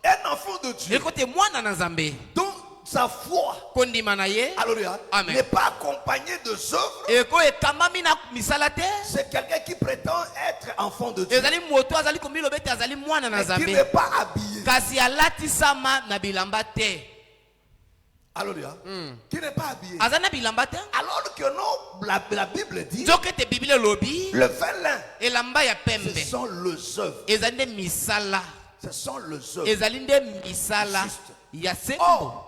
un enfant de Dieu Ekote mwana na Nzambe. dont sa foi, Kondima na ye. alléluia, Amen. n'est pas accompagné de œuvres, Eko ekamami na misala te. c'est quelqu'un qui prétend être enfant de Dieu, Ezali moto azali komilo bete azali mwana na mais qui Nzambe. n'est pas habillé. Kasi alatisama na bilamba te. Alléluia. Qui n'est pas habillé. Aza na bilamba te. Alors que non, la Bible dit, Nzoka ete Biblia lobi. le vélin, Elamba ya ce pembe. sont les œuvres. Ezali nde misala. Ce sont les œuvres. Ezali nde misala. Juste. Ya sembo. Or,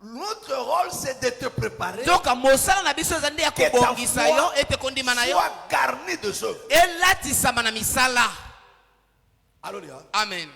notre rôle, c'est de te préparer, Nzoka mosala na biso ezali nde ya que ta kobongisa yo foi ete kondima na yo. soit garnie de œuvres. Elatisama na misala. Alléluia. Amen.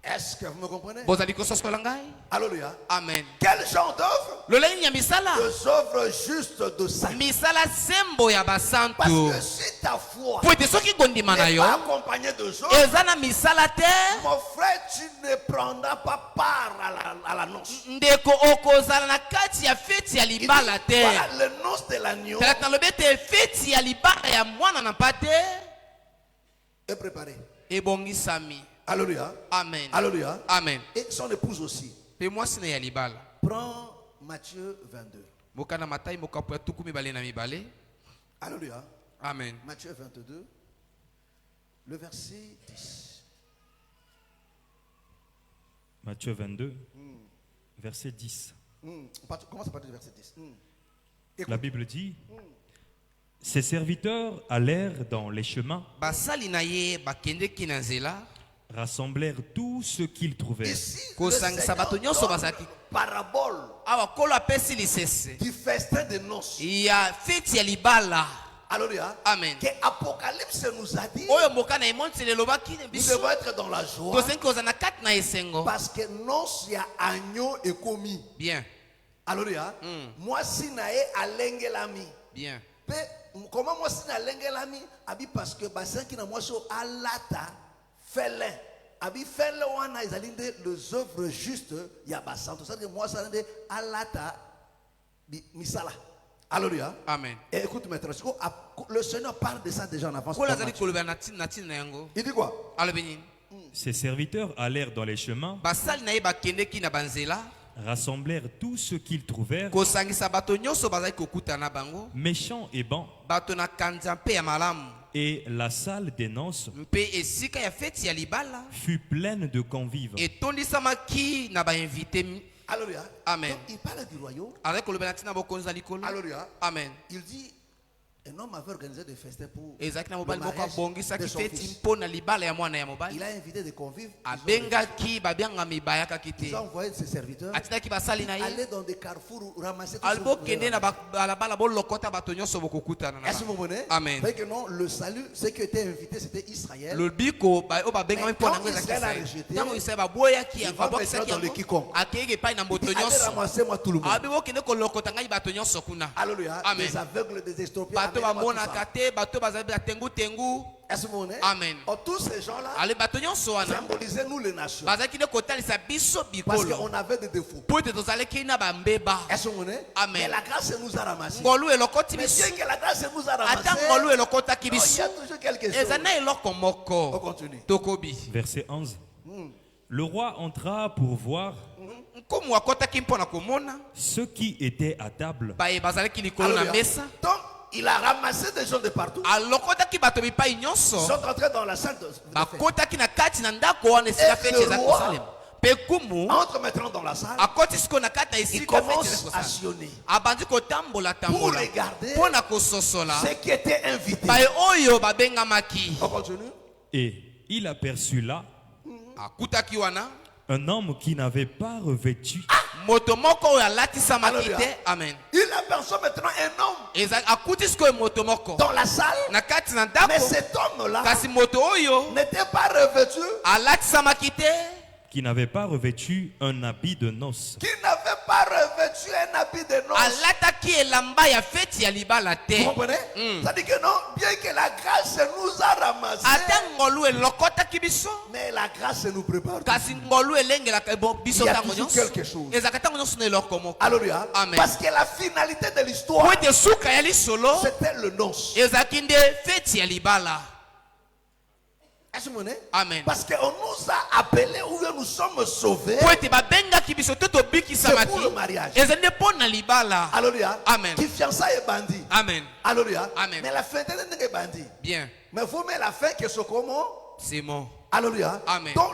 Est-ce que vous me comprenez? Bozali kososola ngai? Alléluia. Amen. Quel genre d'œuvre? Lolenge ya misala. Des œuvres justes de saint. Misala sembo ya Parce basantu. que si ta foi Po ete soki kondima na n'est yo pas accompagnée de œuvres, eza na misala te, mon frère, tu ne prendras pas part à la noce. ndeko okozala na kati ya feti ya Il dit, libala te. voilà, le noce de l'agneau Tala talobi ete feti ya libala ya mwana na mpa te est préparé. ebongisami. Alléluia. Amen. Alléluia. Amen. Et son épouse aussi. Pe mwasi na ya libala. Prends Matthieu 22. Mokana Matai mokapo ya tuku mibale na mibale. Alléluia. Amen. Matthieu 22, le verset 10. Matthieu 22, verset 10. On commence à partir du verset 10. La Bible dit, ses serviteurs allèrent dans les chemins, Basali na ye bakendeki na nzela. rassemblèrent tout ce qu'ils trouvèrent. Ici, le Kosangisa bato Seigneur nyonso donne bazalaki. parabole Awa kolo apesi lisese. du festin de noces. Ya feti ya libala. Alléluia. Amen. Que Apocalypse nous a dit, Oyo mokana emonti lelobaki ne nous biso. devons être dans la joie Tosengi koza na kati na esengo. parce que noces ya agneau est commis. Bien. Alléluia. Moi si nae alengelami. Bien. Pe comment moi si na alengelami abi parce que bassin qui na moi so alata félin. Abi félin wana ezali nde les œuvres justes ya basanto. C'est-à-dire moi ça nde alata misala. Alléluia. Amen. Et écoute maintenant, le Seigneur parle de ça déjà en avance. Kola zali koloba na tin na yango. Il dit quoi? Alobi nini? Ses serviteurs allèrent dans les chemins, Basali na ye bakendeki na banzela. rassemblèrent tout ce qu'ils trouvèrent, Kosangisa bato nyonso bazali kokutana bango. méchants et bons, Bato na kanza mpe ya malamu. et la salle des noces Mpe esika ya feti ya libala. fut pleine de convives. Etondisamaki na bainvite. Alléluia. Amen. Donc, il parle du royaume. Azali koloba na ntina bokonzi ya likolo. Alléluia. Amen. Il dit, un homme avait organisé des festins pour Ezalaki na le mobali moko mariage abongisaki de son feti fils. mpo na libala ya mwana ya Il mobali. a invité des convives. Abengaki babiangami bayakaki Ils te. ont envoyé ses serviteurs Atindaki basali na ye. aller dans des carrefours ramasser tout Ali ce bokende na balabala bolokota bato nyonso bokokutana na Est-ce que vous comprenez? Amen. Fait que non, le salut, ceux qui étaient invités, c'était Israël. lobiko oyo babengami mpo na quand ngo ezalaki Israël a Israël. rejeté, Ntango Israël baboyaki il yango va babokisaki maintenant dans le yango quiconque. akeyeki epai na Il moto dit, allez nyonso ramasser moi tout le monde. abi bokende kolokota ngai bato nyonso kuna. Alléluia. Amen. Des aveugles, des estropiés. Bato amenez-moi tout bamonaka ça. te bato bazali batengu-tengu. Est-ce que vous comprenez? Amen. Oh, tous ces gens-là ale bato nyonso wana symbolisaient nous les nations. bazalaki nde kotalisa biso Parce bikolo qu'on avait des défauts. po ete tozalaki na bambeba. Est-ce que vous comprenez? Amen. Mais la grâce nous a ramassés. ngolu elokoti Mais biso bien que la grâce nous a ata ramassés, ngolu elokotaki il y biso a toujours quelque chose. eza na eloko On moko continue. tokobi. Verset 11. Le roi entra pour voir nkumu akotaki mpo na komona ceux qui étaient à table baye bazalaki likolo na Alléluia. mesa. Donc, il a ramassé des gens de partout. alokotaki bato bipai Ils nyonso sont entrés dans la salle de fête. bakotaki na kati na ndako wana esika Et feti le eza roi kosalema mpe kumu Entre maintenant dans la salle. akoti siko na kati na Il esika feti eza commence à kosalema sillonner. abandi kotambola Pour tambola regarder mpo na kososola ceux qui étaient invités. baye oyo babengamaki. On continue. et il aperçut là akutaki wana un homme qui n'avait pas revêtu moto moko oyo alatisamaki Alléluia. te. Amen. Il aperçoit maintenant un homme akuti sikoyo moto moko dans la salle. na kati na Mais ndako cet homme-là kasi moto oyo n'était pas revêtu, alatisamaki te qui n'avait pas revêtu un habit de noces. alataki elamba ya feti ya libala Vous te. comprenez? Ça dit que non, bien que la grâce nous a ramassés, ata ngolu elokotaki biso mais la grâce nous prépare. kasi ngolu elengelaka biso Il y a ntango toujours nyonso quelque chose. ezalaka ntango nyonso na eloko moko. Alléluia. Amen. Parce que la finalité de po l'histoire, ete suka ya lisolo c'était le noce. ezalaki nde feti ya libala. Est-ce que vous comprenez? Amen. Parce qu'on nous a appelés ou nous sommes sauvés. po ete babengaki biso te C'est pour tobikisamaki le mariage. ezali nde mpo na libala. Alléluia. Amen. Qui fiançailles est bandit. Amen. Alléluia. Amen. Mais la fin est bandit. Bien, Mais vous mettez la fin que ce comment? c'est bon. Alléluia. Amen. Donc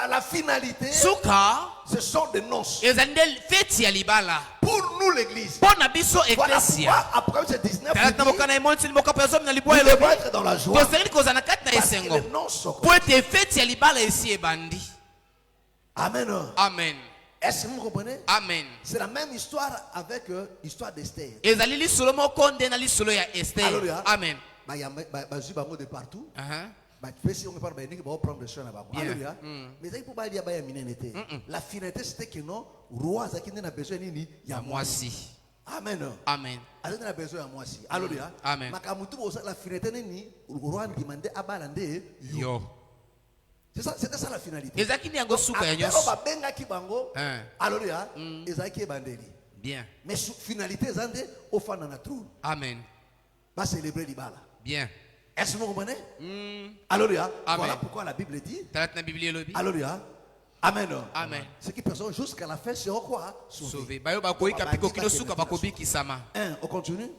la finalité, suka ce sont des noces. ezali nde feti ya libala Pour nous l'église. mpo na biso Voilà eklesia. pourquoi après ce 19, talata na mokana emoni mokapo ya zomi na libwa nous elobi devons être dans la joie. tosengeli kozala na kati na Parce que esengo les noces sont po ete feti ya libala esi ebandi. Amen. Amen. Est-ce que vous comprenez? Amen. C'est la même histoire avec l'histoire d'Esther. ezali lisolo moko nde na lisolo ya Esther. Alléluia. Amen. Il y a des gens de partout. Uh-huh. Si on parle de prendre des choses là-bas. Alléluia. Mais ça, il faut pas dire que la finalité, c'était que non, roi Zaki n'a besoin de ya mwasi. Amen. Amen. Azaki n'a besoin de mwasi. Alléluia. Amen. Makamutu la finalité ni roi demandait à balande Yo. C'était ça la finalité. ezalaki nde yango suka ya Apero nyonso. babenga kibango. Hein. Alléluia. Ezaki ebandeli. Bien. Mais finalité zande ofana na trou. Amen. Va célébrer l'ibala. Bien. Est-ce que vous comprenez? Alléluia. Amen. Voilà pourquoi la Bible dit. talata na biblia elobi Alléluia. Amen. Amen. Ceux qui personnes jusqu'à la fin seront quoi? sauve Sauvés. bayo bakoyika mpe kokino suka bakobikisama. On continue.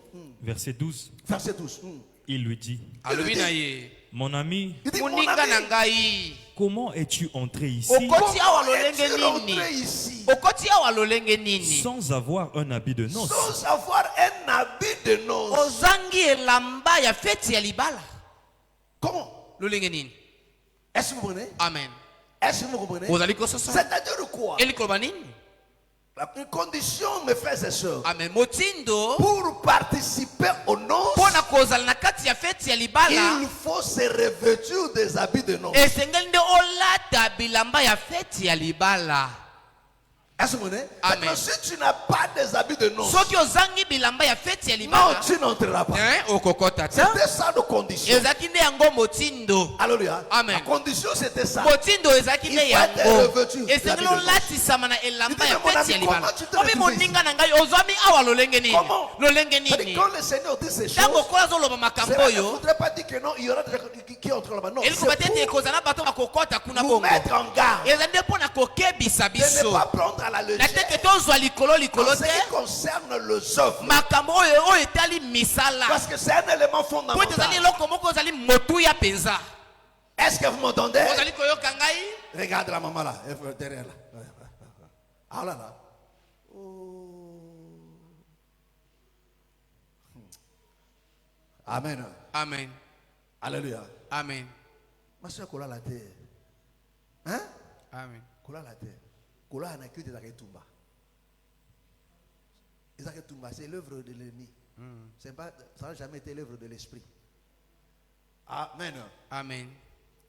Verset 12. Verset 12. Il lui dit, alobi na ye mon ami, Il dit, mon moninga na ami, ngai comment es-tu entré ici okoti awa comment lolenge es-tu rentré nini ici okoti awa lolenge nini sans avoir un habit de noces? sans avoir un habit de noces? ozangi elamba ya feti ya libala Comment? lolenge nini. Est-ce que vous comprenez? Amen. Est-ce que vous comprenez? ozali kososa C'est-à-dire quoi? elikoloba nini. Une condition, mes frères et sœurs, amen. motindo pour participer aux noces, mpo na kozala na kati ya feti ya libala il faut se revêtir des habits de noces. esengeli nde olata bilamba ya feti ya libala. Est-ce que vous comprenez? Amen. Maintenant, si tu n'as pas des habits de noces, soki ozangi bilamba ya feti ya non, libala tu n'entreras pas. okokota te. C'était ça nos conditions. ezalaki nde yango motindo. Alléluia. Amen. La condition c'était ça. motindo ezalaki nde Il faut être yango revêtu esengeli d'habits de olatisama na elamba Il ya dit, mon feti ami, ya libala. comment tu te obi retrouves moninga na ngai ozwami awa lolenge nini Comment? lolenge C'est-à-dire, nini quand le Seigneur dit ces choses, ntango kola azoloba c'est makambo vrai, il ne oyo faudrait pas dire que non, il y aura des gens qui entrent là-bas. Non, elikoba c'est te ete pour ekozala bato bakokɔta kuna nous bongo mettre en garde ezali nde mpo na kokebisa de ne biso pas prendre à la na légère teke tozwa likolo en likolo ce te qui concerne le œuvre. makambo oyo etali misala Parce que c'est un élément po ete fondamental. ezali eloko moko ezali motuya mpenza. Est-ce que vous m'entendez? ozali koyoka ngai Regarde la maman là, elle est derrière là. Ah là là. Oh. Amen. amen Alléluia. amen Ma soeur, kola la terre. Hein? amen Kola la terre. Kola a naqué des Aketumba. Les Aketumba, c'est l'œuvre de l'ennemi. Ça n'a jamais été l'œuvre de l'esprit. Amen. amen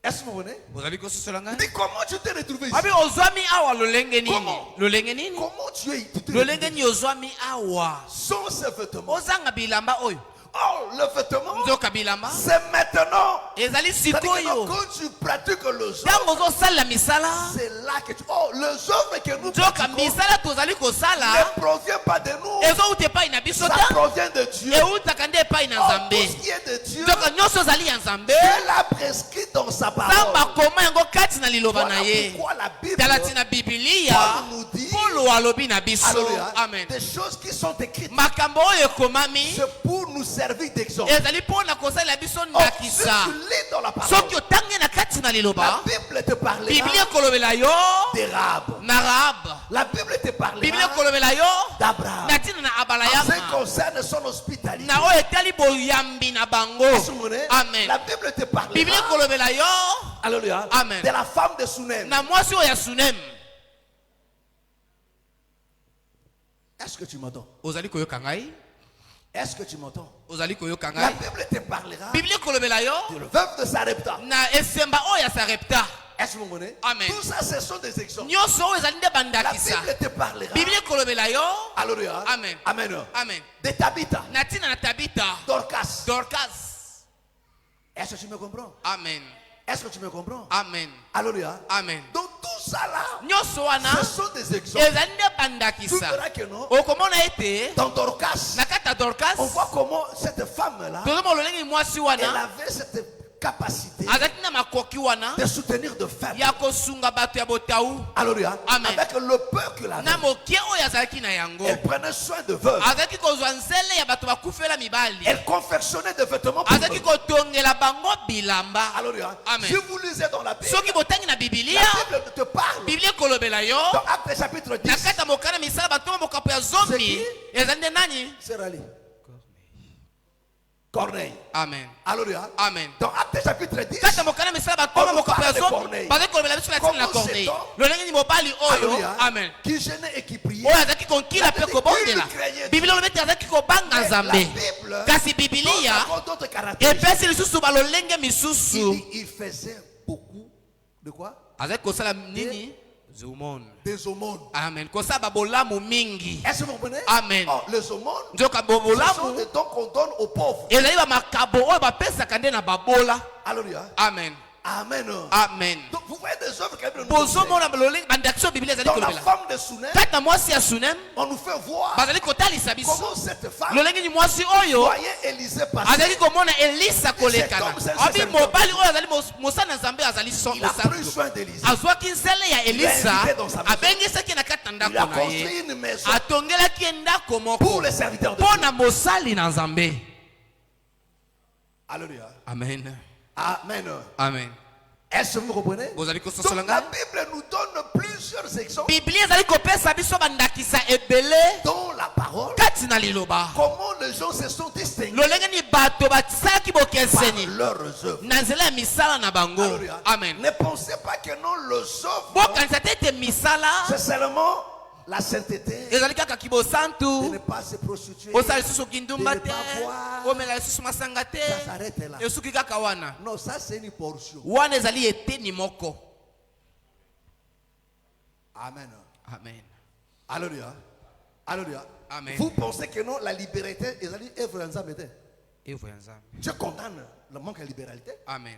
Est-ce que vous venez? ozali kososola ngai Dis comment tu t'es retrouvé ici? abi ozwami awa lolenge nini Comment? lolenge nini Comment tu es tu t'es lolenge retrouvé nini ozwami awa ici? Sans ce vêtement. ozanga bilamba oyo Oh, le vêtement, nzoka bilamba c'est maintenant. ezali C'est-à-dire que sikoyo quand tu pratiques le ntango œuvre, ozosalela misala c'est là que tu. Oh, le œuvre que nous nzoka pratiquons misala tozali kosala ne provient pas de nous. ezouta epai na biso Ça te provient de Dieu. eutaka nde epai na Oh, nzambe tout ce qui est de Dieu, nzoka nyonso ozali ya nzambe Dieu l'a prescrit dans sa nzambe parole. akoma yango kati na liloba Voilà na ye pourquoi la Bible tala ntina bibilia Paul nous dit, polo alobi na biso Alléluia, amen des choses qui sont écrites, makambo oyo ekomami c'est pour nous servir d'exemple. ezali mpo na kosalela biso Oh, si ndakisa tu lis dans la parole, soki otangi na kati na la liloba Bible te parlera biblia ekolobela yo des Rahab. na rahabe La Bible te biblia parlera ekolobela yo d'Abraham. na ntina na En ce qui abalayama concerne son hospitalité. na oyo etali boyambi na bango Est-ce que vous voyez? amen La Bible te biblia parlera ekolobela yo Alléluia, Amen. de la femme de Sunem. na mwasi oyo ya sunem Est-ce que tu m'entends? ozali koyoka ngai Est-ce que tu m'entends? ozali koyoka La ngai Bible te parlera biblia ekolobela yo de la veuve de Sarepta. na esemba oyo ya sarepta Est-ce que vous comprenez? Amen. Tout ça, ce sont des exemples. nyonso oyo ezali nde La bandakisa Bible te parlera. biblia ekolobela yo Alléluia. Amen. Amen. amen De Tabitha, na ntina na tabita Dorcas. dorcas Est-ce que tu me comprends? amen Est-ce que tu me comprends? amen Alléluia. amen Donc tout ça là, nyonso wana ce sont des exemples. ezali nde Tu bandakisa verras que non. okomona ete Dans Dorcas, na kati ya dorcas on voit comment cette femme-là, tozoma ololenge mwasi elle wana avait cette capacité azalaki na makoki wana de soutenir de faibles. ya kosunga bato ya botau Alléluia. Amen. Avec le peu qu'il avait, na mokie oyo azalaki na yango elle prenait soin de veuves. azalaki kozwa nzele ya bato bakufela mibali Elle confectionnait des vêtements pour azalaki eux. kotongela bango bilamba Alléluia. Amen. Si vous lisez dans la Bible, soki botangi na la bibilia Bible te parle. biblia ekolobela yo Dans Actes chapitre na 10, kati ya mokana misala batoma mokapo ya C'est zomi qui? ezali nde nani c'est Rally. Corneille. amen Alléluia. amen Dans Actes chapitre 10, kati ya mokana misala batoma On mokapo ya parle de zomi Corneille. bazali kolobela biso na ntina na Comment corneille sait-on? lolenge ni mobali oyo Alléluia. amen Qui gênait et qui priait. oyo azalaki konkila mpe kobondela biblia olobi ete azalaki kobanga Mais la nzambe Bible kasi donne bibilia encore d'autres caractéristiques. epesi lisusu balolenge Il misusu dit, il faisait beaucoup de quoi? azalaki kosala nini zumon Des aumônes. amen kosala babolamu mingi Est-ce que vous comprenez? Amen. Oh, les aumônes, nzoka ce sont bolamu des dons qu'on donne aux pauvres. ezali bamakabo oyo bapesaka nde na babola Alléluia. amen Amen. amen Donc vous voyez des œuvres que la Bible nous enseigne. bozomona balolenge bandakisi oyo biblia ezali Dans la kolobela femme de Sunem, kati na mwasi ya sunem on nous fait voir bazali kotalisa biso comment cette femme lolenge ni mwasi oyo voyait Élisée passer. azali komona elisa kolekana Cet homme, abi c'est mobali oyo azali mosala na nzambe azali Il a pris soin d'Élisée. azwaki nzele ya elisa invité dans sa maison. abengisaki na kati na Il a ndako na construit ye une maison atongelaki ye ndako pour moko les serviteurs de mpo Dieu. na mosali na nzambe Alléluia. amen Amen. amen Est-ce que vous comprenez? bozali Donc kososola la ngai Bible nous donne plusieurs exemples biblia ezali kopesa biso bandakisa ebele dans la parole. kati na liloba Comment les gens se sont distingués lolenge ni bato basalaki par bokeseni leurs œuvres. na nzela ya misala na bango Alléluia. amen Ne pensez pas que non, le œuvres, bokanisa te ete misala c'est seulement la sainteté, ezali kaka de kibosantu ne pas se prostituer. osala lisusu kindumba de te ne pas boire. omela lisusu masanga te Ça s'arrête là. esuki kaka wana Non, ça c'est une portion. wana ezali eteni moko Amen. amen Alléluia. Alléluia. Amen. Vous pensez que non, la liberté, Et vous ensemble. Dieu condamne le manque de libéralité. Amen.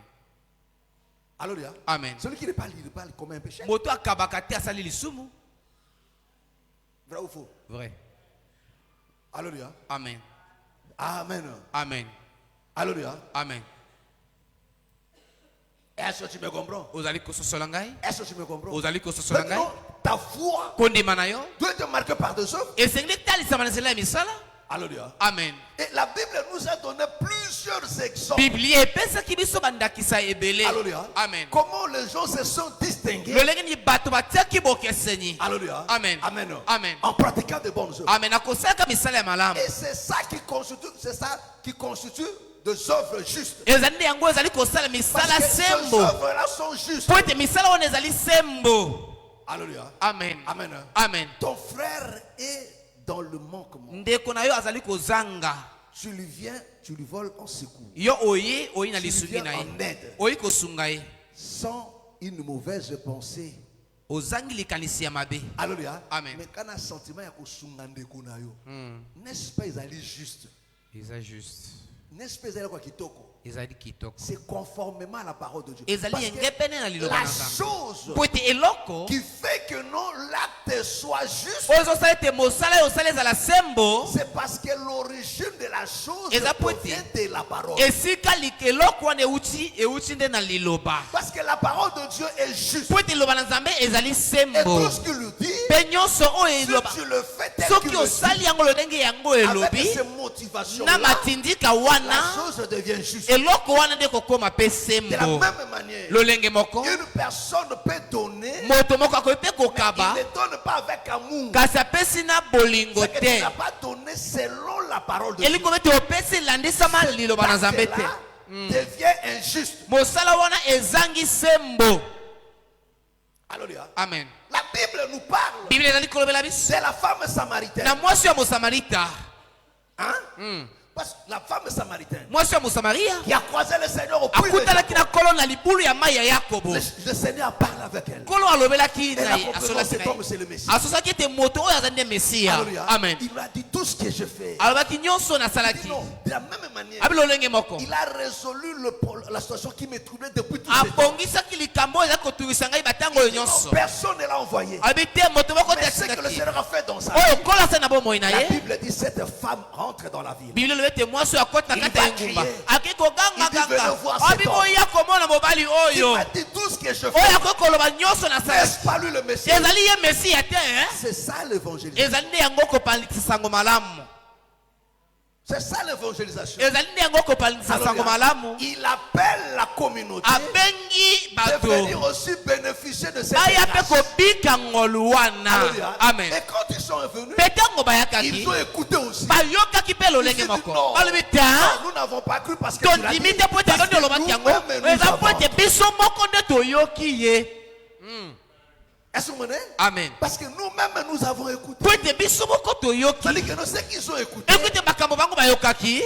Alléluia. Amen. Celui qui ne parle, il parle comme un péché. Moto akabakate asali lisumu. Vrai ou faux? Vrai. Alléluia. Amen. Amen. Amen. Alléluia. Amen. Est-ce que tu me comprends? Ozali kososolangai. Est-ce que tu me comprends? Ozali kososolangai. Maintenant, ta foi Kondima na yo. doit être marquée par des œuvres. Et c'est que na nzela ya misala. Alléluia. Amen. Et la Bible nous a donné plusieurs exemples. Biblie epesaki biso bandakisa ebele. Alléluia. Amen. Comment les gens se sont distingués. lolenge ni bato batiaki bokeseni. Alléluia. Amen. Amen. Amen. En pratiquant de bonnes œuvres. Amen. Akosalaka misala ya malamu. Et c'est ça qui constitue des œuvres justes. ezali nde yango ezali kosala misala Parce que ces sembo. œuvres-là sont justes. Po ete misala wana ezali sembo. Alléluia. Amen. Amen. Amen. Ton frère est dans le manquement. Ndeko na yo azali kozanga. Tu lui viens, tu lui voles en secours. Yo oyi na Tu lui lisuki viens na ye. en aide. Oyi kosunga ye. Sans une mauvaise pensée. Ozangi likanisi ya mabe. Alléluia. Amen. Mais quand un sentiment ya kosunga ndeko na yo, n'est-ce pas ezali juste? Eza juste. N'est-ce pas ezali kwa kitoko? Ezali kitoko. C'est conformément à la parole de Dieu. Ezali Parce yenge que pene na liloba la na Nzambe. chose Po ete eloko qui fait que non l'acte soit juste, oyo ezosala ete mosala oyo osala ezala sembo. c'est parce que l'origine de la chose Eza provient de la parole. Esika eloko wana euti nde na liloba. Parce que la parole de Dieu est juste. Po ete liloba na Nzambe ezali Et sembo. tout ce qu'il lui dit, Pe nyonso oyo si eloba tu le fais tel soki qu'il le osali dit, yango lolenge yango avec elobi ces motivations na là, matindika la wana chose devient juste. eloko wana nde kokoma pe De la sembo. même manière, Lolenge moko une personne peut donner, moto moko akoki pe il kokaba ne donne pas avec amour. kasi apesi na bolingo C'est que tu te. n'as pas donné selon la parole de Dieu. elingo ete opesi elandisama liloba na Nzambe te. Cela devient injuste. mosala wana ezangi sembo. Alléluia. Amen. La Bible nous parle Biblia ezali kolobela biso de la femme samaritaine. na mwasi ya mosamarita. Hein? Parce que la femme samaritaine mwasi ya mosamaria qui a croisé le Seigneur au puits de akutanaki na Jacob. kolo na libulu ya mai ya yakobo. Le Seigneur parle avec elle. kolo alobelaki Elle na a ye compris que asolaki cet na homme c'est le Messie. ye asosaki ete moto oyo aza nde mesiya. Alléluia. Amen. Il lui a dit tout ce que je fais. alobaki nyonso Il dit nasalaki. non, de la même manière, abi lolenge moko il a résolu la situation qui me troublait depuis tout ce temps. abongisaki likambo oyo eza kotungisa ngai batango oyo Non, nyonso. personne ne l'a envoyé. abi te moto moko te Mais ce que le atikaki Seigneur a fait dans sa oyo vie, kola asa na bomoi na la ye. Bible dit cette femme rentre dans la ville. biblia elobi ete mwasi oyo akoti na Il kati va ya engumba crier. akei koganga Il dit, venez kaka voir cet abi homme. boya komona mobali Il oyo m'a dit tout ce que je oyo fais. akoki koloba nyonso nasalaki. N'est-ce pas lui le Messie? ezali ye mesiya te C'est ça l'évangélisation. ezali nde yango kopalisa sango malamu. C'est ça l'évangélisation. ezali nde yango kopalisa sango malamu. Il appelle la communauté abengi de venir bato aussi bénéficier de cette baya mpe grâce. kobika ngolu wana. Alléluia. Amen. Et quand ils sont revenus, mpe ntango ils bayakaki ont écouté aussi. bayokaki mpe Ils lolenge disent, moko non, balobi ta non, nous n'avons pas cru parce que tu l'as dit. tondimi te po ete Parce alondi que olobaki yango nous-mêmes, nous eza po avons. ete biso moko nde toyoki ye. Est-ce que vous comprenez? Amen. Parce que nous-mêmes, nous avons écouté. po ete biso moko toyoki C'est-à-dire que nous, ceux qu'ils ont écouté, ekuti makambo bango bayokaki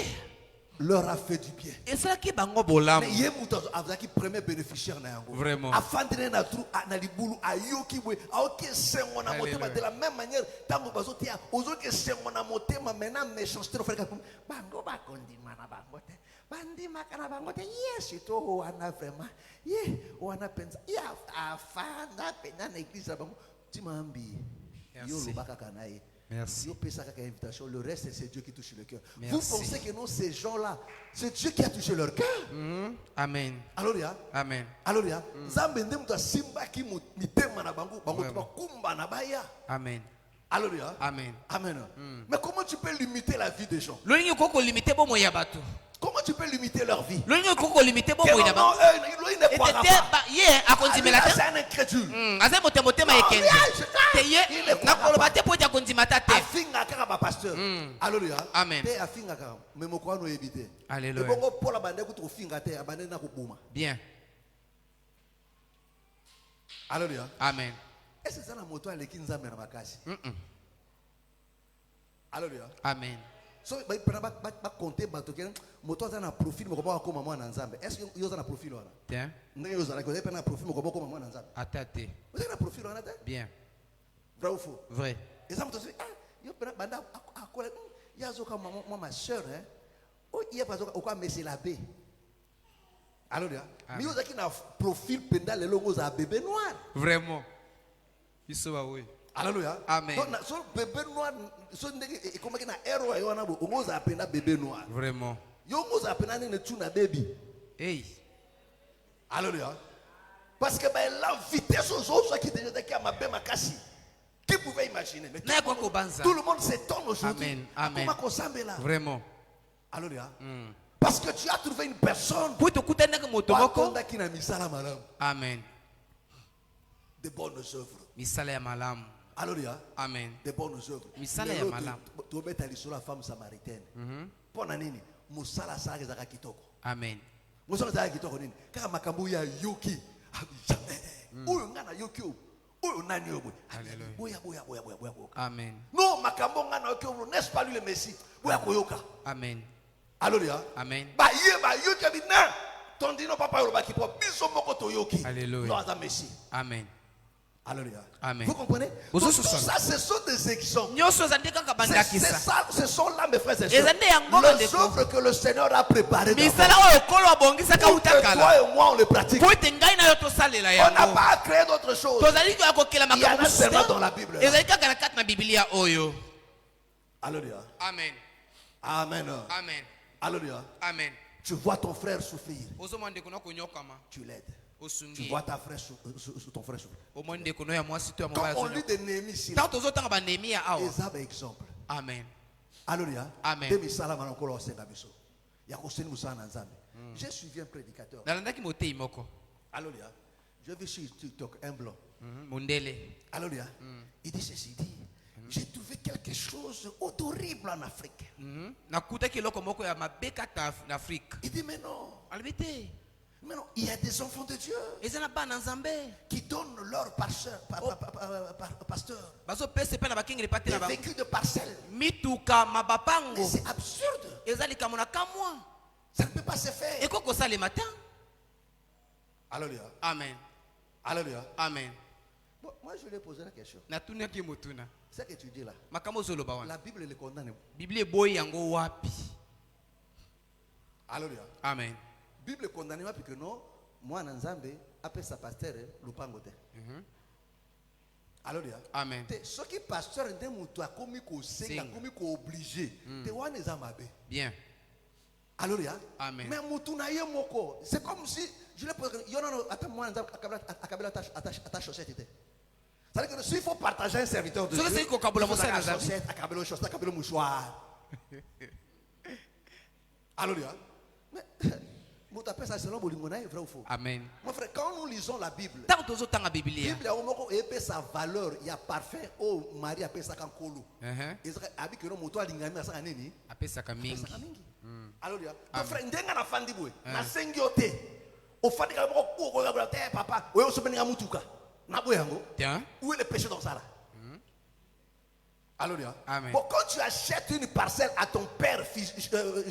leur a fait du bien. esalaki bango Mais bolamu. il y a un premier bénéficiaire na yango. Vraiment. Afandine na trou na libulu ayoki bwe aoki sengo na motema de la même manière tango bazotia ozoki sengo na motema maintenant méchanceté no frère bango bakondima na bango te bandima kana bango te yes to wana vraiment ye wana penza ya afanda pena na église ya bango timambi yo Merci. lobaka kana ye. Merci. Yo pesa kaka invitation, le reste c'est Dieu qui touche le cœur. Merci. Vous pensez que non, ces gens-là, c'est Dieu qui a touché leur cœur. Amen. Alléluia. Amen. Alléluia. Nzambe nde mutu asimbaki mitema na bango bango Vraiment. bakumba na baya. Amen. Alléluia. Amen. Amen. Mais comment tu peux limiter la vie des gens? lolingi okoki kolimite bomoi ya bato. Comment tu peux limiter leur vie? lolingi okoki kolimite Que bomoi na non, bango. il ne croira ete pas. te ye akondimela Ah, lui, te. c'est un incrédule. aza moto ya motema Non, ekende lui, te il ne ye croira nakoloba pas. te po ete akondimata te. Afinga kaka ba pasteur. Alléluia. Amen. Te afinga kaka mais moko wana oyebite. Alléluia. Et bongo Paul abande kutu ofinga te abande na koboma. Bien. Alléluia. Amen. Est-ce que ça na moto aleki nzambe na makasi? Alléluia. Amen. So ba compter bato ke moto aza na profil moko ba koma mwana nzambe. Est-ce que yo za na profil wana? Bien. Ndenge yo za na profil moko ba koma mwana nzambe. Ata te. Vous avez na profil wana te? Bien. Vrai ou faux? Vrai. Et ça me dit, ah, il y a moi, ma soeur, hein. Il y a pas de quoi, mais c'est l'abbé. Alors, mais vous avez un profil pendant les logos à bébé noir. Vraiment. Il se va, oui. Alléluia. Amen. Donc, bébé noir, comment il y a un héros, il y a un bébé noir. Vraiment. Il y a un baby. Hey. Alléluia. Parce que la vitesse aux autres qui étaient à ma belle casse. Qui pouvait imaginer? Mais tout le monde s'étonne aujourd'hui. Amen. Amen. Vraiment. Alléluia. Parce que tu as trouvé une personne. Amen. De bonnes œuvres. Misala ya malamu. Alléluia. Amen. De bonnes œuvres. Misala ya malamu. Tu mets sur la femme samaritaine. Pour nani? Musala sala zaka kitoko. Amen. Musala zaka kitoko nini? Kama makambu ya yoki. Uyo ngana yoki. Uyo nani yobo? Boya. Amen. Non, makambo ngana yoki. N'est-ce pas lui le Messie? Boya koyoka. Amen. Alléluia. Amen. Ba yoki bina. Ton dino papa yoba ki po biso moko to yoki. Alléluia. Non, ça Messie. Amen. Alléluia. Amen. Vous comprenez? Donc, tout ça, ce sont des exemples. Ce sont là, mes frères et sœurs, les œuvres que le Seigneur a préparées d'avance. Pour que toi et moi, on les pratique. On n'a pas à créer d'autres choses. Il y en a seulement dans la Bible. Alléluia. Amen. Amen. Amen. Alléluia. Amen. Tu vois ton frère souffrir. Tu l'aides. Tu vois ton frère souffrir. Quand on lit de Néhémie ici, Ésabe exemple. Amen. Alléluia. Amen. J'ai suivi un prédicateur. Alléluia. Je vais sur TikTok, un blanc. Alléluia. Il dit ceci, il dit, j'ai trouvé quelque chose d'horrible en Afrique. Il dit, mais non. Mais non, il y a des enfants de Dieu qui donnent leur pasteur des vécus de parcelles. Mais c'est absurde. Ça ne peut pas se faire. Alléluia. Amen. Alléluia. Amen. Bon, moi, je lui ai posé la question. Ce que tu dis là, la Bible le condamne. Alléluia. Amen. Bible condamne parce que non, moi Nzambe appelle sa pasteur Lupangote. Alléluia. Amen. Ce qui pasteur est comme obligé. Bien. Alléluia. Amen. Mais c'est comme si je l'ai posé. Attends, moi ta chaussette. C'est-à-dire que s'il faut partager un serviteur de Dieu, il faut la chaussette, accabler le mouchoir. Alléluia. Mais Amen. mon frère, quand nous lisons la Bible, la Bible a sa valeur, il y a parfait. Oh, Marie a fait ça quand Kolo. Alléluia. Mon frère, ndenga na fandi boy. Na sengiote. O fandi ka ko ko ko papa. O yo so benga mutuka. Na boyango. Où est le péché dans ça là? Alléluia. Amen. Bon, quand tu achètes une parcelle à ton père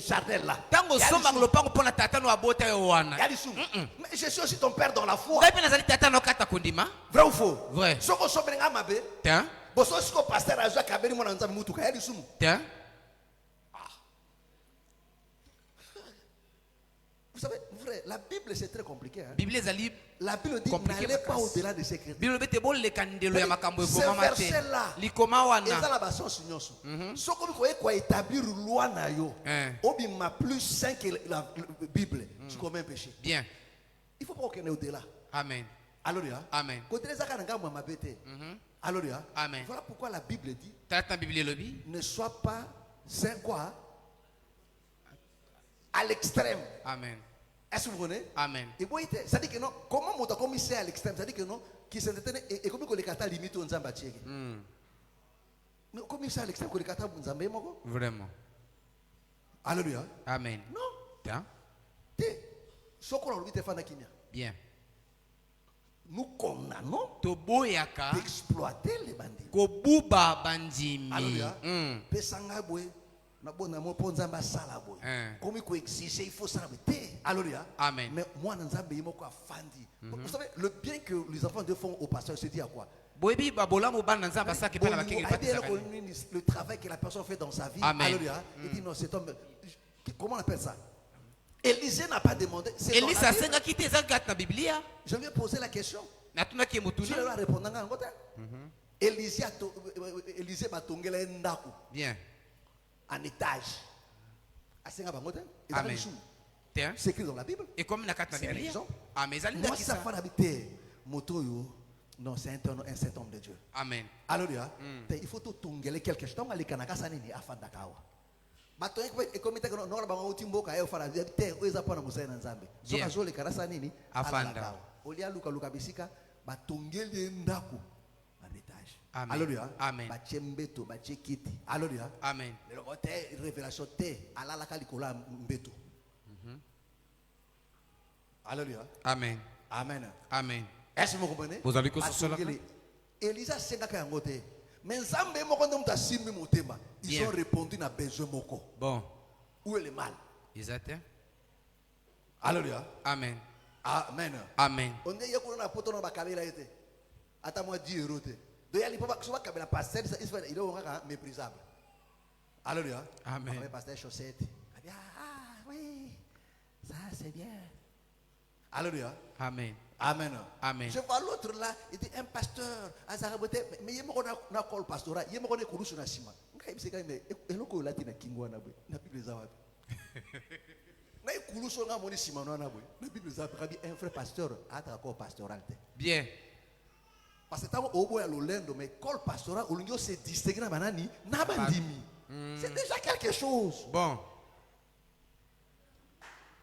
charnel là, mais je suis aussi ton père dans la foi. Vrai ou faux? Vrai. Vous savez, vrai, la Bible c'est très compliqué. Hein? La Bible dit n'allez pas au-delà de ces critères. Ce verset-là, ce que vous voyez quoi établir loi na yo, obima plus saint que la Bible, tu commets un péché. Bien. Il faut pas qu'on ait au-delà. Amen. Alléluia. Amen. Alléluia. Amen. Voilà pourquoi la Bible dit ne ne sois pas saint quoi à l'extrême. Amen. Est-ce que vous comprenez? Amen. Et vous voyez, ça dit que non, comment mon comme c'est à l'extrême, ça dit que non, qui s'est et comme que les kata limite on zamba tchèque. Mais comme c'est à l'extrême que les kata on zamba moko? Vraiment. Alléluia. Amen. Non. Tiens. Sokolo lui te fana kimia. Bien. Nous condamnons d'exploiter les bandits. Kobuba bandimi. Alléluia. Pesanga boy. Comme il faut exiger, il faut s'arrêter. Alléluia. Amen. Mais moi, vous savez, le bien que les enfants de font au pasteur, se dit à quoi? Le travail que la personne fait dans sa vie. Amen. Alléluia. Il dit non, cet homme, comment on appelle ça? Élisée n'a pas demandé. C'est dans la Bible. Je vais poser la question. Tu leur répondre en côté. Élisée va tomber Bien. en étage. Amen. C'est écrit dans la Bible. Et comme la carte C'est Bible. raison. Amen. Moi, ça fait habiter moto. Non, c'est un cet homme de Dieu. Amen. Alléluia. Il faut tout tongele quelque chose. Donc, les Kanaka sanini afanda kawa. Bato et comme tu no na bango timbo ka yo fara te o eza pona musena nzambe. So ka zo le karasa nini afanda. Olia luka bisika batongele ndako en étage. Amen. Alléluia. Amen. Ba chembeto ba chekiti. Alléluia. Amen. Le côté révélation te alala kalikola mbeto. Alléluia. Amen. Amen. Amen. Est-ce que vous comprenez? Vous avez quoi sur cela? Elisa sengaka yango te. Mais nzambe moko ndo mutasimbi motema. Ils ont répondu na besoin moko. Bon. Où est le mal? Exact. Alléluia. Amen. Amen. Amen. On est yako na poto na bakabela ete. Ata moi 10 euros te. Do yali papa soba kabela pasteur ça il est ngaka méprisable. Alléluia. Amen. Avec pasteur chaussette. Ah oui. Ça c'est bien. Alléluia. Amen. Amen. Amen. Je vois l'autre là, il dit un pasteur, mais il y a un col pastoral, il y a un courus sur Sima. Il y a un col latin à Kingwana, la Bible est à na courus sur la monnaie Simano, la Bible est un frère pasteur, à ta col pastoral. Bien. Parce que tant au bout à l'Olendo, mais col pastoral, au lieu de se distinguer dans Banani, n'a pas dimi. C'est déjà quelque chose. Bon.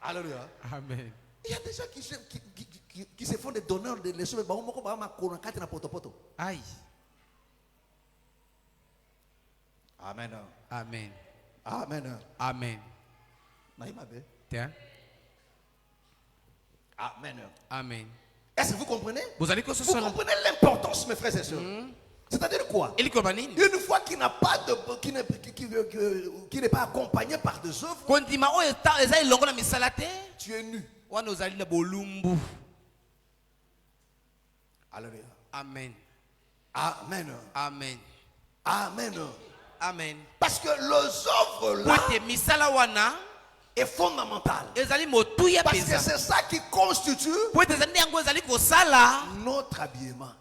Alléluia. Amen. Il y a des gens qui se font des donneurs de leçons, mais Aïe. Amen. Amen. Amen. Amen. Tiens. Amen. Amen. Est-ce que vous comprenez? Vous allez que ce Vous soit comprenez l'importance, mes frères et sœurs. C'est-à-dire quoi? Une fois qu'il n'a pas de, qui n'est pas accompagné par des œuvres, tu es nu. Alléluia. Amen. Amen. Amen. Amen. Amen. Parce que les œuvres là est fondamental. Parce que c'est ça qui constitue notre habillement.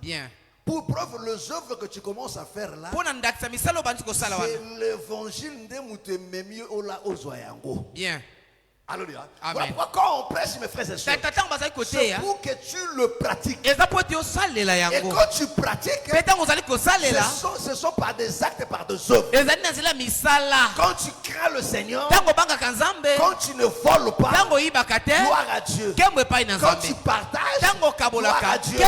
Bien. Pour preuve, les œuvres que tu commences à faire là, c'est l'évangile de mieux au bien. Alléluia. Amen. Voilà pourquoi quand on prêche, mes frères et sœurs, c'est pour que tu le pratiques. Et quand tu pratiques, ce sont par des actes et par des œuvres. Quand tu crains le Seigneur, quand tu ne voles pas, gloire à Dieu. Quand tu partages, gloire à Dieu.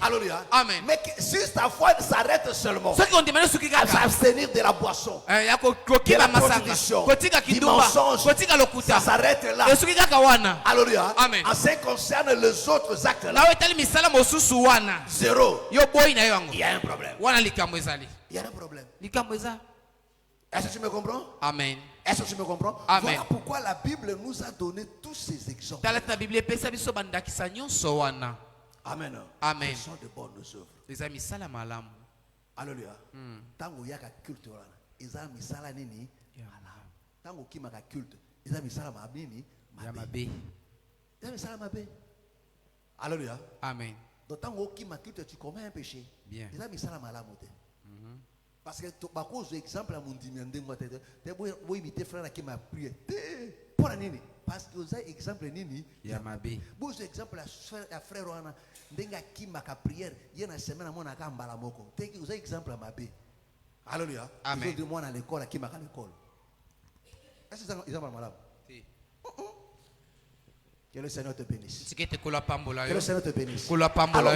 Alléluia. Amen. Mais si ta foi s'arrête seulement à s'abstenir de la boisson, de la prostitution, du mensonge, ça s'arrête là. Alléluia. Amen. En ce qui concerne les autres actes là, zéro. Il y a un problème. Il y a un problème. Est-ce que tu me comprends? Amen. Est-ce que tu me comprends? Amen. Voilà pourquoi la Bible nous a donné tous ces exemples. Amen. Amen. Ce sont de bonnes œuvres. Alléluia. Tango yaka culte wana. Eza misala nini? Tango kimaka culte. Eza misala mabini? Mabe. Eza misala mabe. Alléluia. Amen. Donc tango kimaka culte tu commets un péché. Bien. Eza misala malamu te. Parce que par cause exemple à mon dimende moi te boy imiter frère qui m'a prié. Pour nini? Parce que vous avez exemple nini? Yamabe. Vous exemple à frère wana ndenga kimaka prière, yena semaine à mon akambala moko. Vous avez exemple à mabe. Alléluia. Amen. Ils ont demandé à l'école, à qui m'a à l'école. Est-ce que ils ont malade? Que le Seigneur te bénisse. Que le Seigneur te bénisse. Alors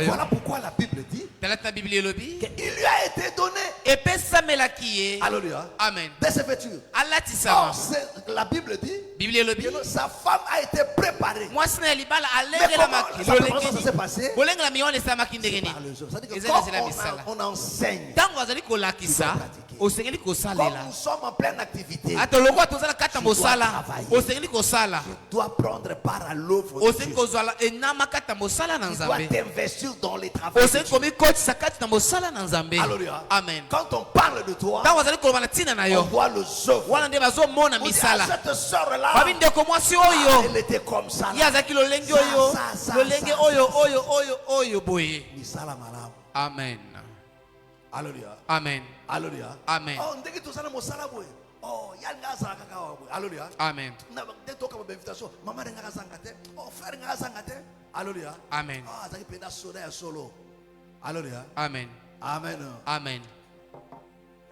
voilà pourquoi la Bible dit qu'il lui a été donné. Alléluia. Amen. De ses vêtures. Or, la Bible dit que sa femme a été préparée. Mais comment ça s'est passé? Par les œuvres. C'est-à-dire que quand on enseigne, il faut pratiquer. osengeli Comme kosalela nous sommes en pleine activité, ata lokwa tozala kata mosala travailler. osengeli kosala tu dois prendre part à l'œuvre de osengeli Dieu. kozala enama kata mosala na Tu dois nzambe t'investir dans les travaux de osengeli Dieu. komikotisa kati na mosala na nzambe Alléluia. amen Quand on parle de toi, ntango bazali koloba na ntina na on yo voit le œuvre. wana nde bazomona On dit, misala ah, cette sœur-là, babi ndeko mwasi oyo elle était comme ça. ye azalaki lolenge oyo lolenge oyo boye Misala malamu. amen Alléluia. amen Alléluia. Amen. Oh, ndenge tozana mosala boye. Oh, yanga zaka kaka boye. Alléluia. amen Na de toka ba invitation. Mama renga zanga te. Oh, frère renga zanga te. Alléluia. amen Ah, zaki penda soda ya solo. Alléluia. amen Amen. amen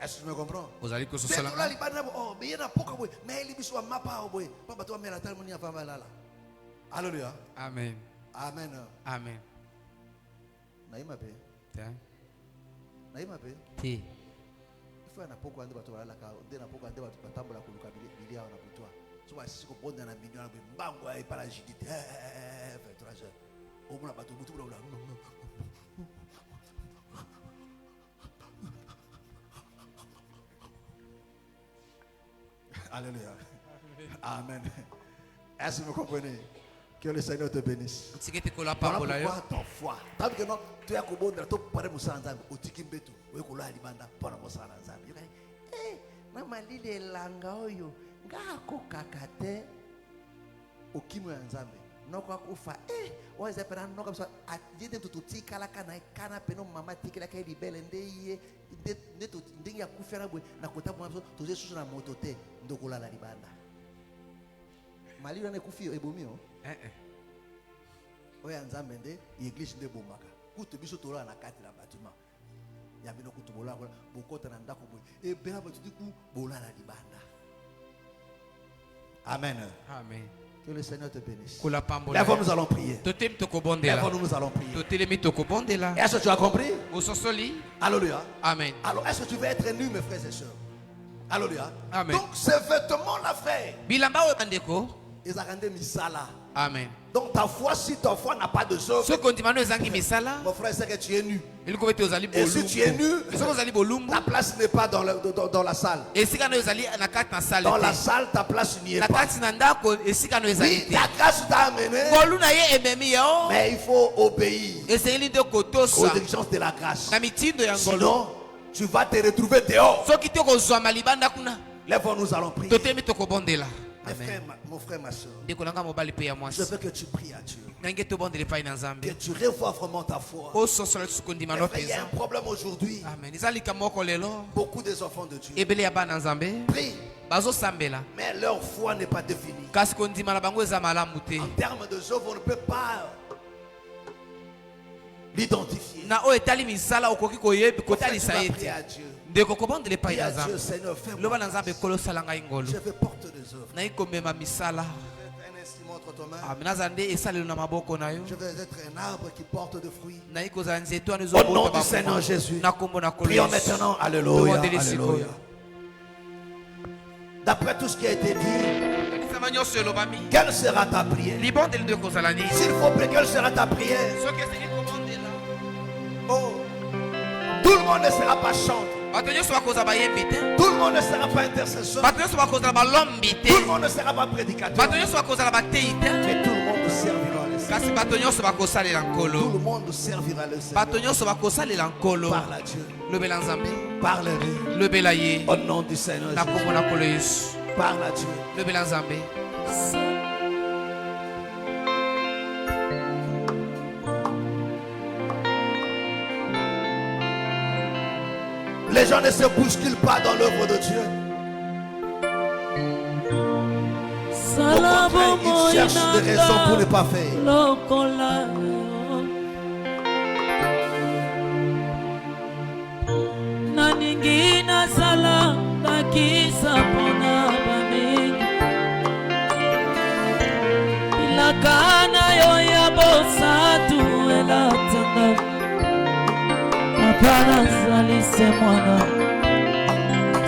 Est-ce que tu me comprends? ozali Mais kososala tola libana oh, mais yena poka boye. Mais eli biso mapa boye. Papa to mela tal moni afama lala. Alléluia. amen Amen. amen Naima pe. Naima pe. te Il faut na poko ande bato balala ka de na poko ande bato batambola koluka bilia na butwa. So ba sisi ko bonda na minyo na mbango ya ipala jidite. Fait trajet. Au moins bato butu bula. Alléluia. Amen. Est-ce que vous comprenez? Que le Seigneur te bénisse. tikete kola Voilà pambola yo pourquoi ton foi. Tant que non, tu as kobondra to pare musala nzambe otiki mbetu oyekola libanda pona musala nzambe. Yokai, na malile langa oyo ngako kakate okimu ya nzambe. Noko akufa oza pera noko so atide tututika la kana peno mama tikela kai libele ndeye ndenge ya kufera bwe na kotabu mwa to Jesus na moto te ndokola la libanda. Malile na kufi ebomio. Oya nzambe nde l'église nde bomaka kutu biso tola na kati na bâtiment ya bino kutu bola bokota na ndako boye e bela batu diku bola na libanda. Amen. amen Que le Seigneur te bénisse. kola pambola Lève, nous allons prier. totelemi tokobondela Lève, nous allons prier. totelemi tokobondela Est-ce que tu as compris? ososoli Alléluia. amen Alors est-ce que tu veux être nu, mes frères et sœurs? Alléluia. Amen. Donc ces vêtements là, frère, bilamba oyo bandeko ils ont rendu misala. amen Donc ta foi, si ta foi n'a pas de œuvre, soki ondimano ezangi misala mon frère, c'est que tu es nu. eliko ete ozali Et si tu es nu, bolumbu soki ozali bolumbu ta place n'est pas dans la salle. esika no ezali na kati na sale Dans la te salle, ta place n'y est na pas. kati na ndako esika no ezali Oui, te ta grâce t'a amené, ngolu na ye ememi yo mais il faut obéir esengeli nde aux kotosa exigences de la grâce. na mitindo ya ngolu Sinon, tu vas te retrouver dehors. soki te kozwama libanda kuna Lève, nous allons prier. totelemi tokobondela Mon frère, ma soeur, ndeko nanga mobali mpe ya je mwasi veux que tu pries à Dieu. nange tobondela epai na Que nzambe tu revois vraiment ta foi. ososola lisuku ndima Mes no frères, il y a mpenza un problème aujourd'hui. amen eza likambo moko lelo Beaucoup des enfants de Dieu ebele ya bana nzambe prient, bazosambela mais leur foi n'est pas définie. kasi kondima na bango eza malamu te En termes de œuvre, on ne peut pas l'identifier. na oyo etali misala okoki koyebi Mon frère, tu kotalisa vas ye prier te à Dieu. ndeko kobondela epai Prie na à Dieu, nzambe Seigneur, fais-moi loba na grâce. nzambe ekolo osala ngai ngolo Je veux porter des œuvres. nayi komema misala Un instrument entre tes mains. amen naza nde esalelo na maboko na yo Je veux être un arbre qui porte des fruits. nayi kozala nzete wana Au nom du Seigneur Jésus. na kombo na kolo Prions Yesu. maintenant. Alléluia. Demandez les Alléluia. D'après tout ce qui a été dit, lisama nyonso elobami quelle sera ta prière? libondeli nde kozala nini S'il faut prier, quelle sera ta prière? soki esengi kobondela Oh, tout le monde ne sera pas chanteur. bato nyonso bakozala bayembi te Tout le monde ne sera pas intercesseur. bato nyonso bakozala balombi Tout le te monde ne sera pas prédicateur. bato nyonso bakozala batei te Mais tout le monde servira le Seigneur. kasi bato nyonso bakosalela Tout nkolo le monde servira le bato Seigneur. nyonso bakosalela nkolo Parle à Dieu. lobela nzambe Parle-lui. lobela ye Au nom du Seigneur na Jésus. kombo na kolo yesu Parle à Dieu. lobela nzambe Les gens ne se bousculent pas dans l'œuvre de Dieu. Au contraire, ils cherchent des raisons pour ne pas faire. naningi nasala bakisa mpona bamingi bilaka na yo ya bosatu elatanga papa nazali se mwana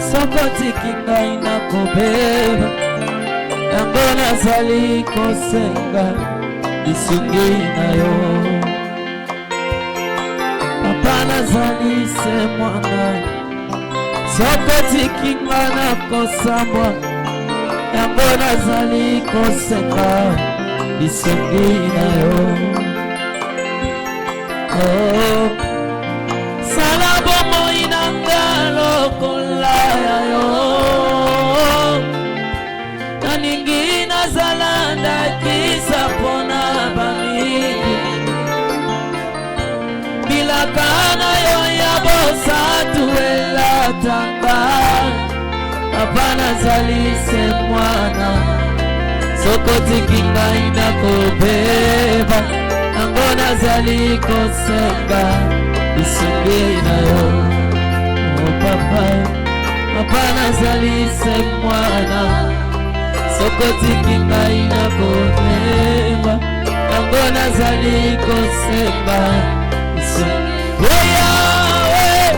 soko tiki ngai nakobeba yango nazali kosenga lisungi na yo papa nazali se mwana sokotiki nga na kosambwa yango nazali kosenga lisungi na yo. Sala bomoi na nga lokola ya yo, naningi nazala ndakisa mpona bamingi. Bilaka na yo ya bosatu elatanga, papa nazali se mwana, sokotiki ngai nakobeba yango nazali kosenga lisungi na yo. Oh papa, papa nazali se mwana, sokotiki ngai nakobeba yango nazali kosenga lisungi. Oh Yahweh,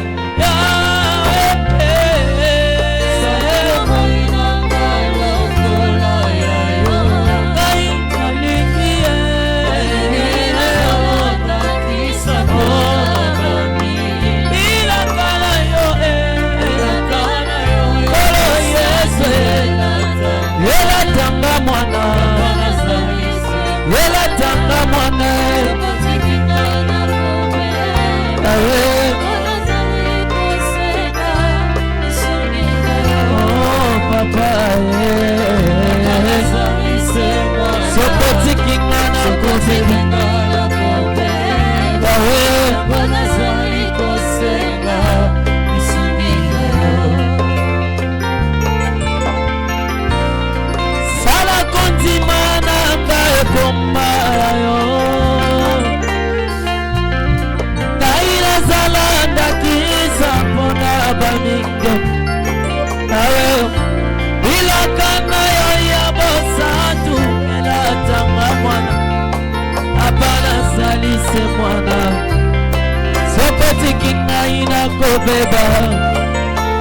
kobeba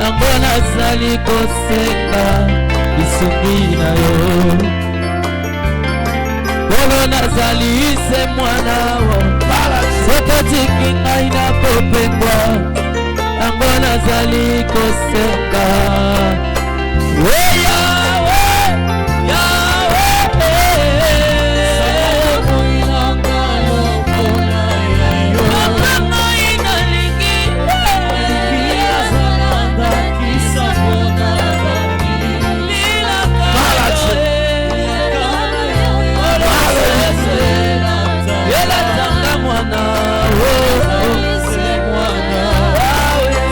yango nazali kosenga lisungi na yo. Bolo nazali se mwana wo, sokotiki ngai nakopengwa yango nazali kosenga.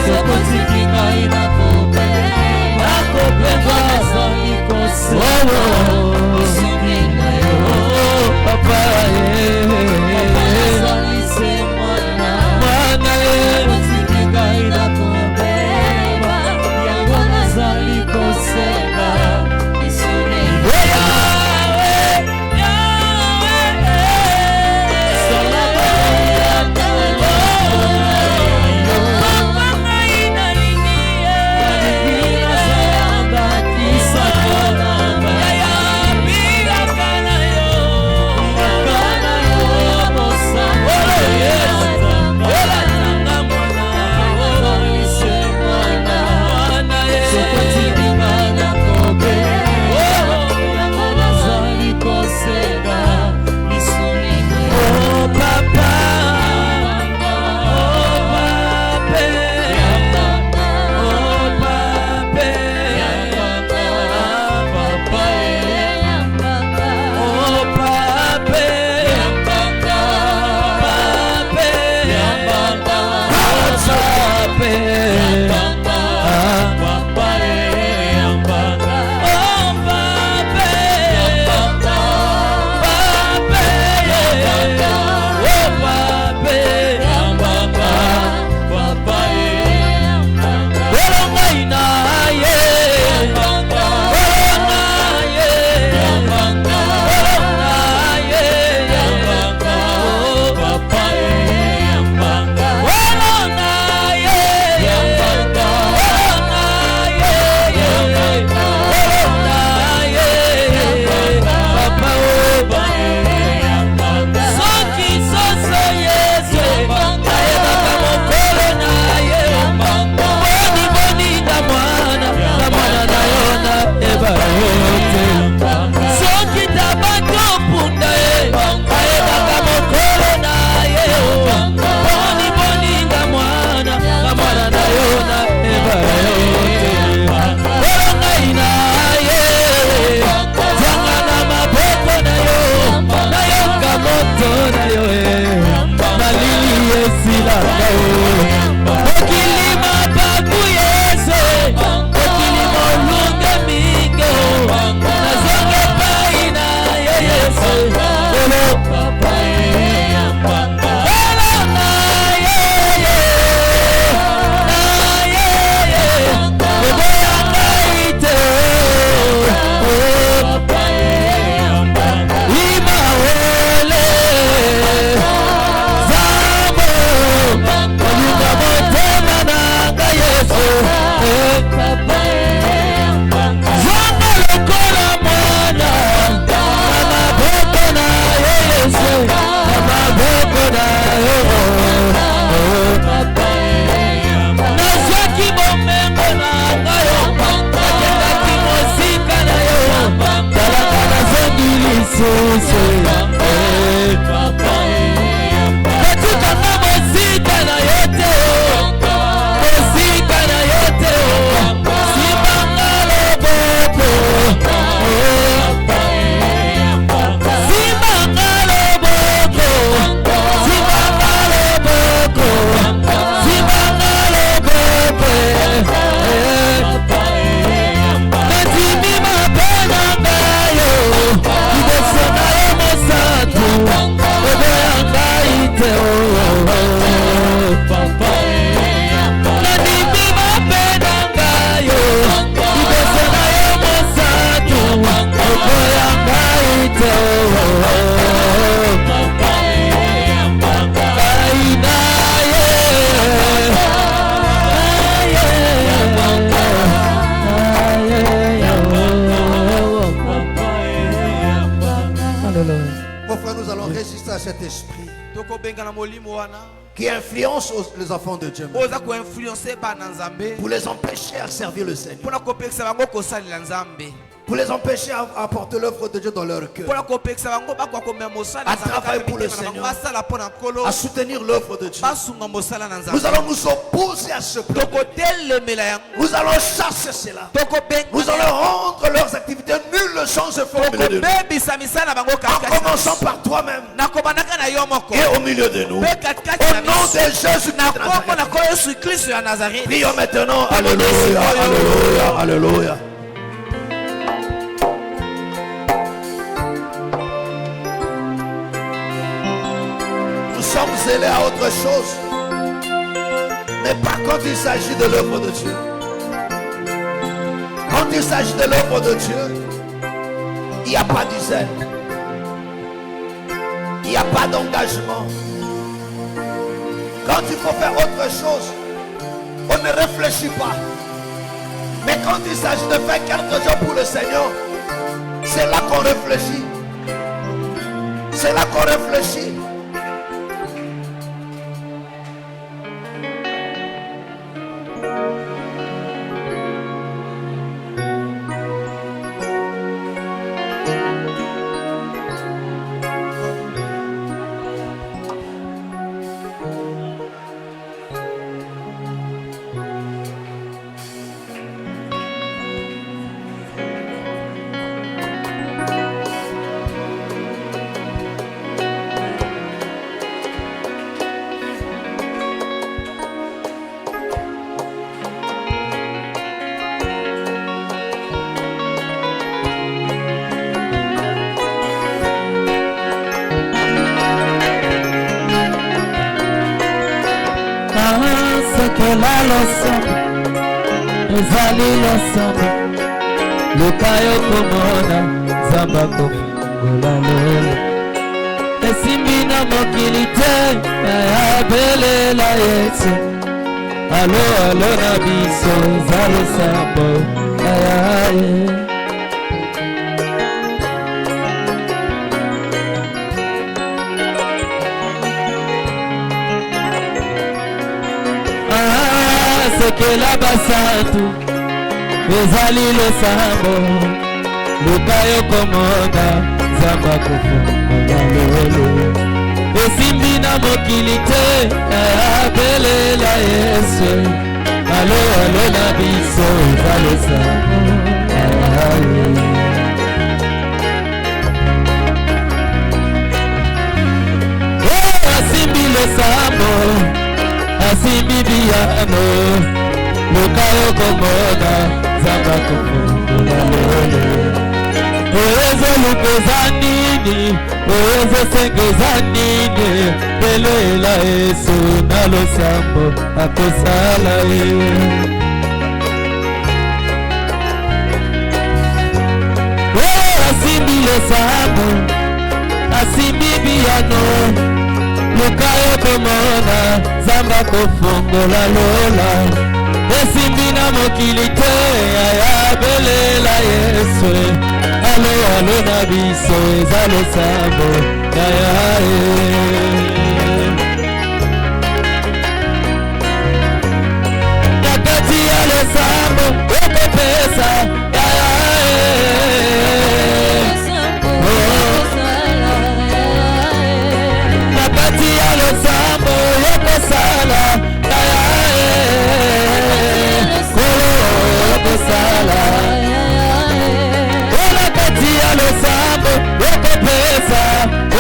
Sokotiki ngai nakopengwa cet esprit qui influence les enfants de Dieu pour les empêcher à servir le Seigneur, pour les empêcher à apporter l'œuvre de Dieu dans leur cœur, à travailler pour le Seigneur, à soutenir l'œuvre de Dieu. Nous allons nous opposer à ce plan. Nous allons chasser cela. Nous allons rendre leurs activités nulles sans effort au milieu de nous. En commençant par toi-même et au milieu de nous. Au nom de Jésus-Christ de Nazareth. Prions maintenant. Alléluia, alléluia, alléluia. Nous sommes zélés à autre chose. Mais pas quand il s'agit de l'œuvre de Dieu. Quand il s'agit de l'œuvre de Dieu, il n'y a pas de zèle. Il n'y a pas d'engagement. Quand il faut faire autre chose, on ne réfléchit pas. Mais quand il s'agit de faire quelque chose pour le Seigneur, c'est là qu'on réfléchit. C'est là qu'on réfléchit. Lukayo komona zamba kofungola lelo esimbi na mokili te ayabelela Yesu alo alo na biso eza losambo ayaye sekela basantu ezali losambo lukayo komona zamba kofungola lelo esimbi na mokili te ayabelela Yesu alo alo na biso eza losambo ayaye asimbi losambo asimbi biyano luka yo komona zamba kofongola lolo oyezo lukeza nini oyezo sengeza nini belela Yesu na losambo akosala ye asimbi losambo asimbi biyano luka yo komona zamba kofongola lola esimbi na mokili te ya belela Yesu alo alo na biso eza losambo ya na kati ya losambo okopesa na kati ya losambo okosala okosala ola kati ya losambo okopesa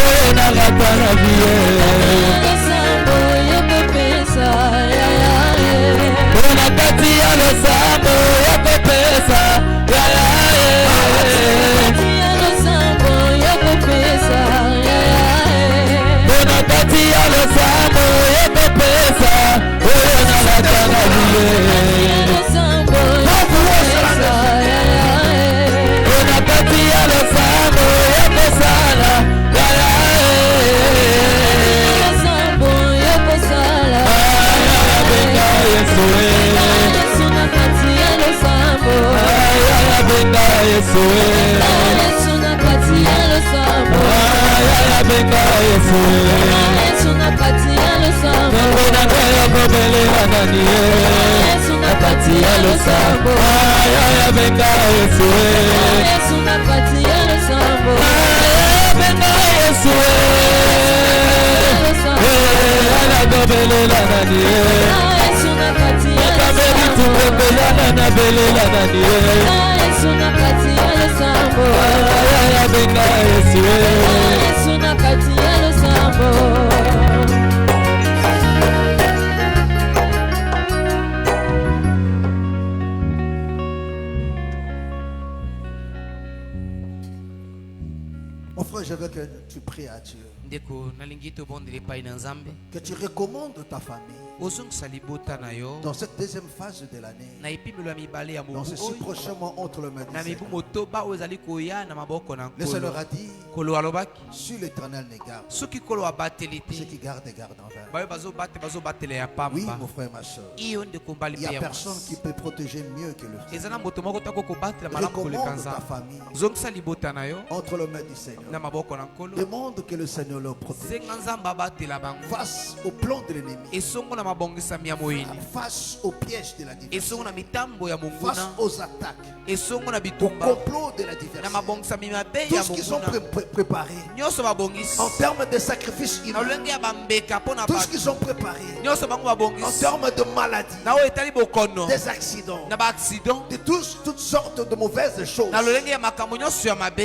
oyo na rata na vie ola kati ya losambo okopesa bona kati ya losambo okopesa oyo na rata na vie Mon frère, je veux que tu pries à Dieu. Que tu recommandes ta famille dans cette deuxième phase de l'année. Dans ce si prochainement entre le mains du Seigneur. Le Seigneur a dit, si l'Éternel n'est garde, ceux qui gardent en vain. Oui, mon frère, ma soeur. Il n'y a personne qui peut protéger mieux que le Seigneur. Recommande ta famille entre les mains du Seigneur. Demande que le Seigneur leur protège face au plan de l'ennemi, face aux pièges de l'adversaire, face aux attaques, au complot de l'adversaire. Tout ce qu'ils ont préparé en termes de sacrifices inhumains, tout ce qu'ils ont préparé en termes de maladies, des accidents, de toutes sortes de mauvaises choses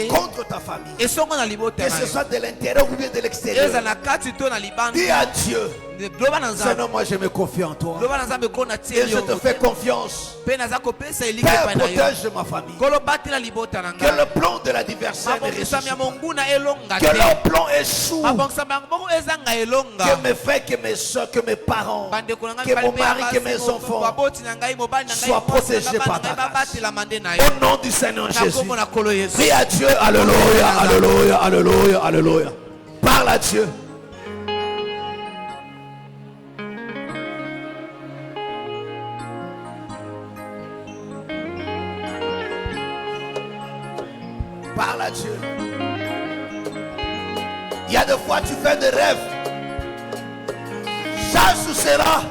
contre ta famille, que ce soit de l'intérieur ou bien de l'extérieur. Dis à Dieu, Seigneur, moi je me confie en toi et je te fais confiance. Père, protège ma famille. Que le plan de l'adversaire ne réussisse pas. Que leur plan échoue. Que mes frères, que mes soeurs, que mes parents, que mon mari, que mes enfants soient protégés par ta grâce. Au nom du Seigneur Jésus. Prie à Dieu. Alléluia, alléluia, alléluia, alléluia. Parle à Dieu. Parle à Dieu. Il y a des fois tu fais des rêves. Chasse où sera.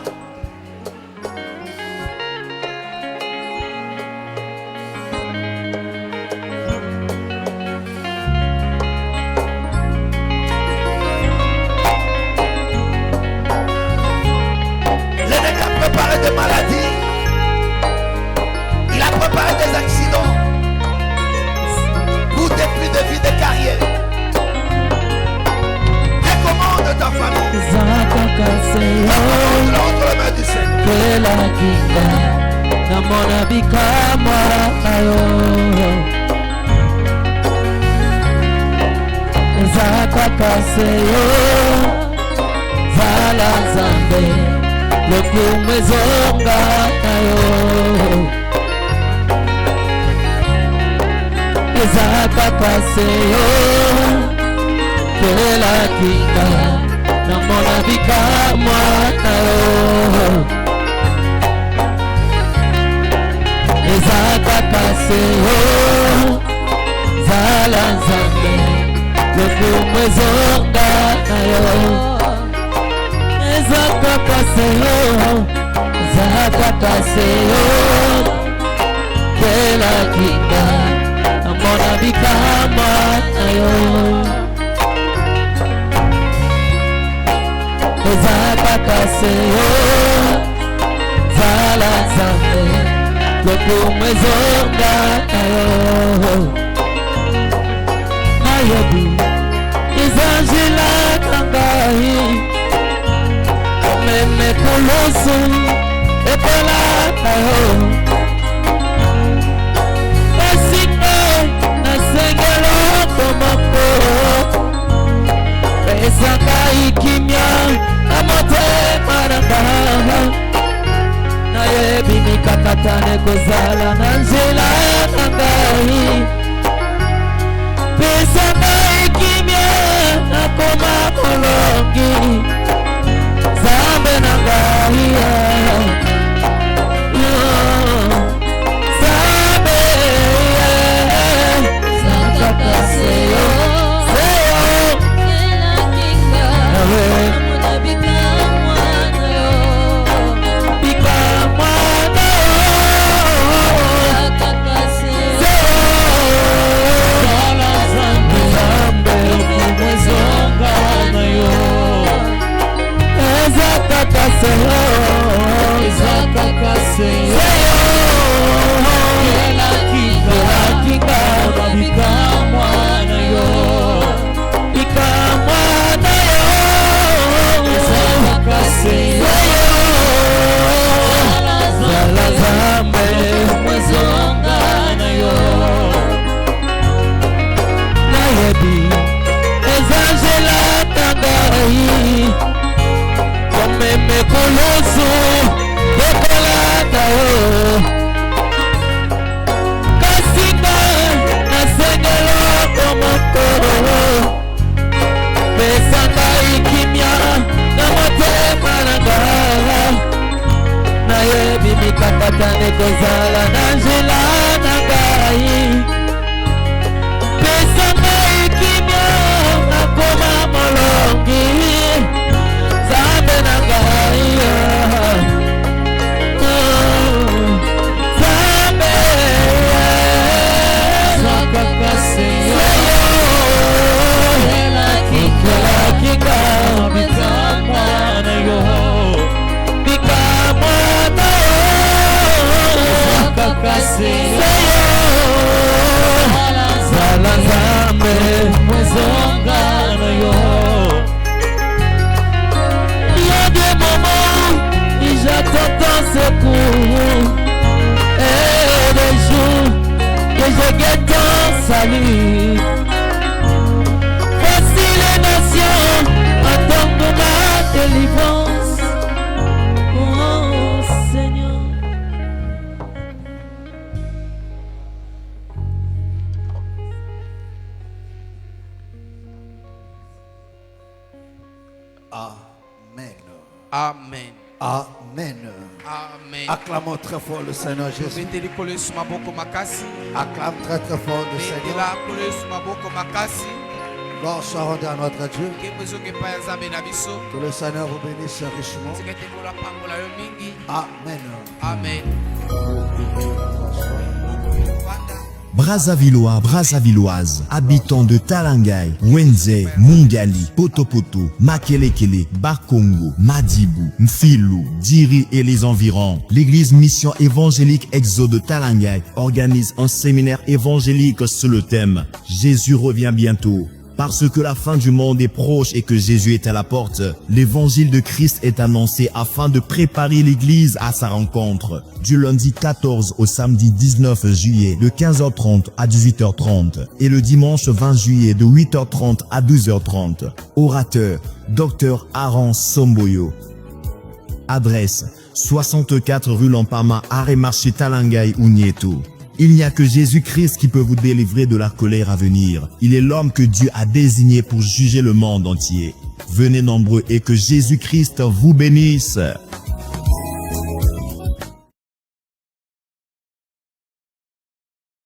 L'ennemi a préparé des maladies. Il a préparé des accidents. Plus de vie de carrière. Recommande ta famille. Recommande entre les mains du Seigneur. Pela kinga namona bikamwa ayo Zakakaseyo Zala Zambe Lokumezonga ayo Zakakaseyo Pela kinga namona bikamwa ayo Zakakaseyo Zala Zambe Lokumezonga ayo Zakakaseyo Zakakaseyo Kela kinga Amona bikama ayo Zakakaseyo Zala Zambe Lokumezonga ayo Mayebi Izanjila kangahi Meme kolosu Epola ayo Esike Nasengelo komoko Pesaka ikimya Amote maranga Nayebi mikakatane kozala Nanjila kangahi Pesaka ikimya Nakoma kolongi Zambe nangahia Zambe Zakakaseyo Seyo Kela kinga Namuna bikamwa nayo Bikamwa nayo Zakakaseyo Zala Zambe Zambe Lokumezonga nayo Zakakaseyo Zakakaseyo Kela kinga Bikamwa nayo Bikamwa nayo Zakakaseyo Zala Zambe Lokumezonga nayo Nayebi Ezangela kangahi Meme kolosu Ekolata yo Kasika Nasengelo komoko Pesaka ikimya Namote maranga Nayebi mikakatane kozala Nanjila nangai Pesaka ikimya Nakoma molongi Zambe nangahia Zambe Zakakaseyo Kela kinga Bikamwa nayo Bikamwa nayo Zakakaseyo Zala Zambe Mwezonga nayo J'attends ton secours et des jours que je guette ton salut. Voici les nations attendent ma délivrance. Oh Seigneur. Amen. Amen. Amen. Amen. Acclamons très fort le Seigneur Jésus. Acclame très très fort le Seigneur. Gloire soit rendue à notre Dieu. Que le Seigneur vous bénisse richement. Amen. Amen. Brazzavillois, Brazzavilloises, habitants de Talangay, Wenze, Mungali, Potopoto, Makelekele, Bakongo, Madibou, Mfilou, Diri et les environs. L'église Mission évangélique Exode de Talangay organise un séminaire évangélique sur le thème Jésus revient bientôt. Parce que la fin du monde est proche et que Jésus est à la porte, l'évangile de Christ est annoncé afin de préparer l'église à sa rencontre. Du lundi 14 au samedi 19 juillet de 15h30 à 18h30 et le dimanche 20 juillet de 8h30 à 12h30. Orateur, Dr Aaron Somboyo. Adresse, 64 rue Lampama, arrêt marché Talangai, Ounieto. Il n'y a que Jésus-Christ qui peut vous délivrer de la colère à venir. Il est l'homme que Dieu a désigné pour juger le monde entier. Venez nombreux et que Jésus-Christ vous bénisse.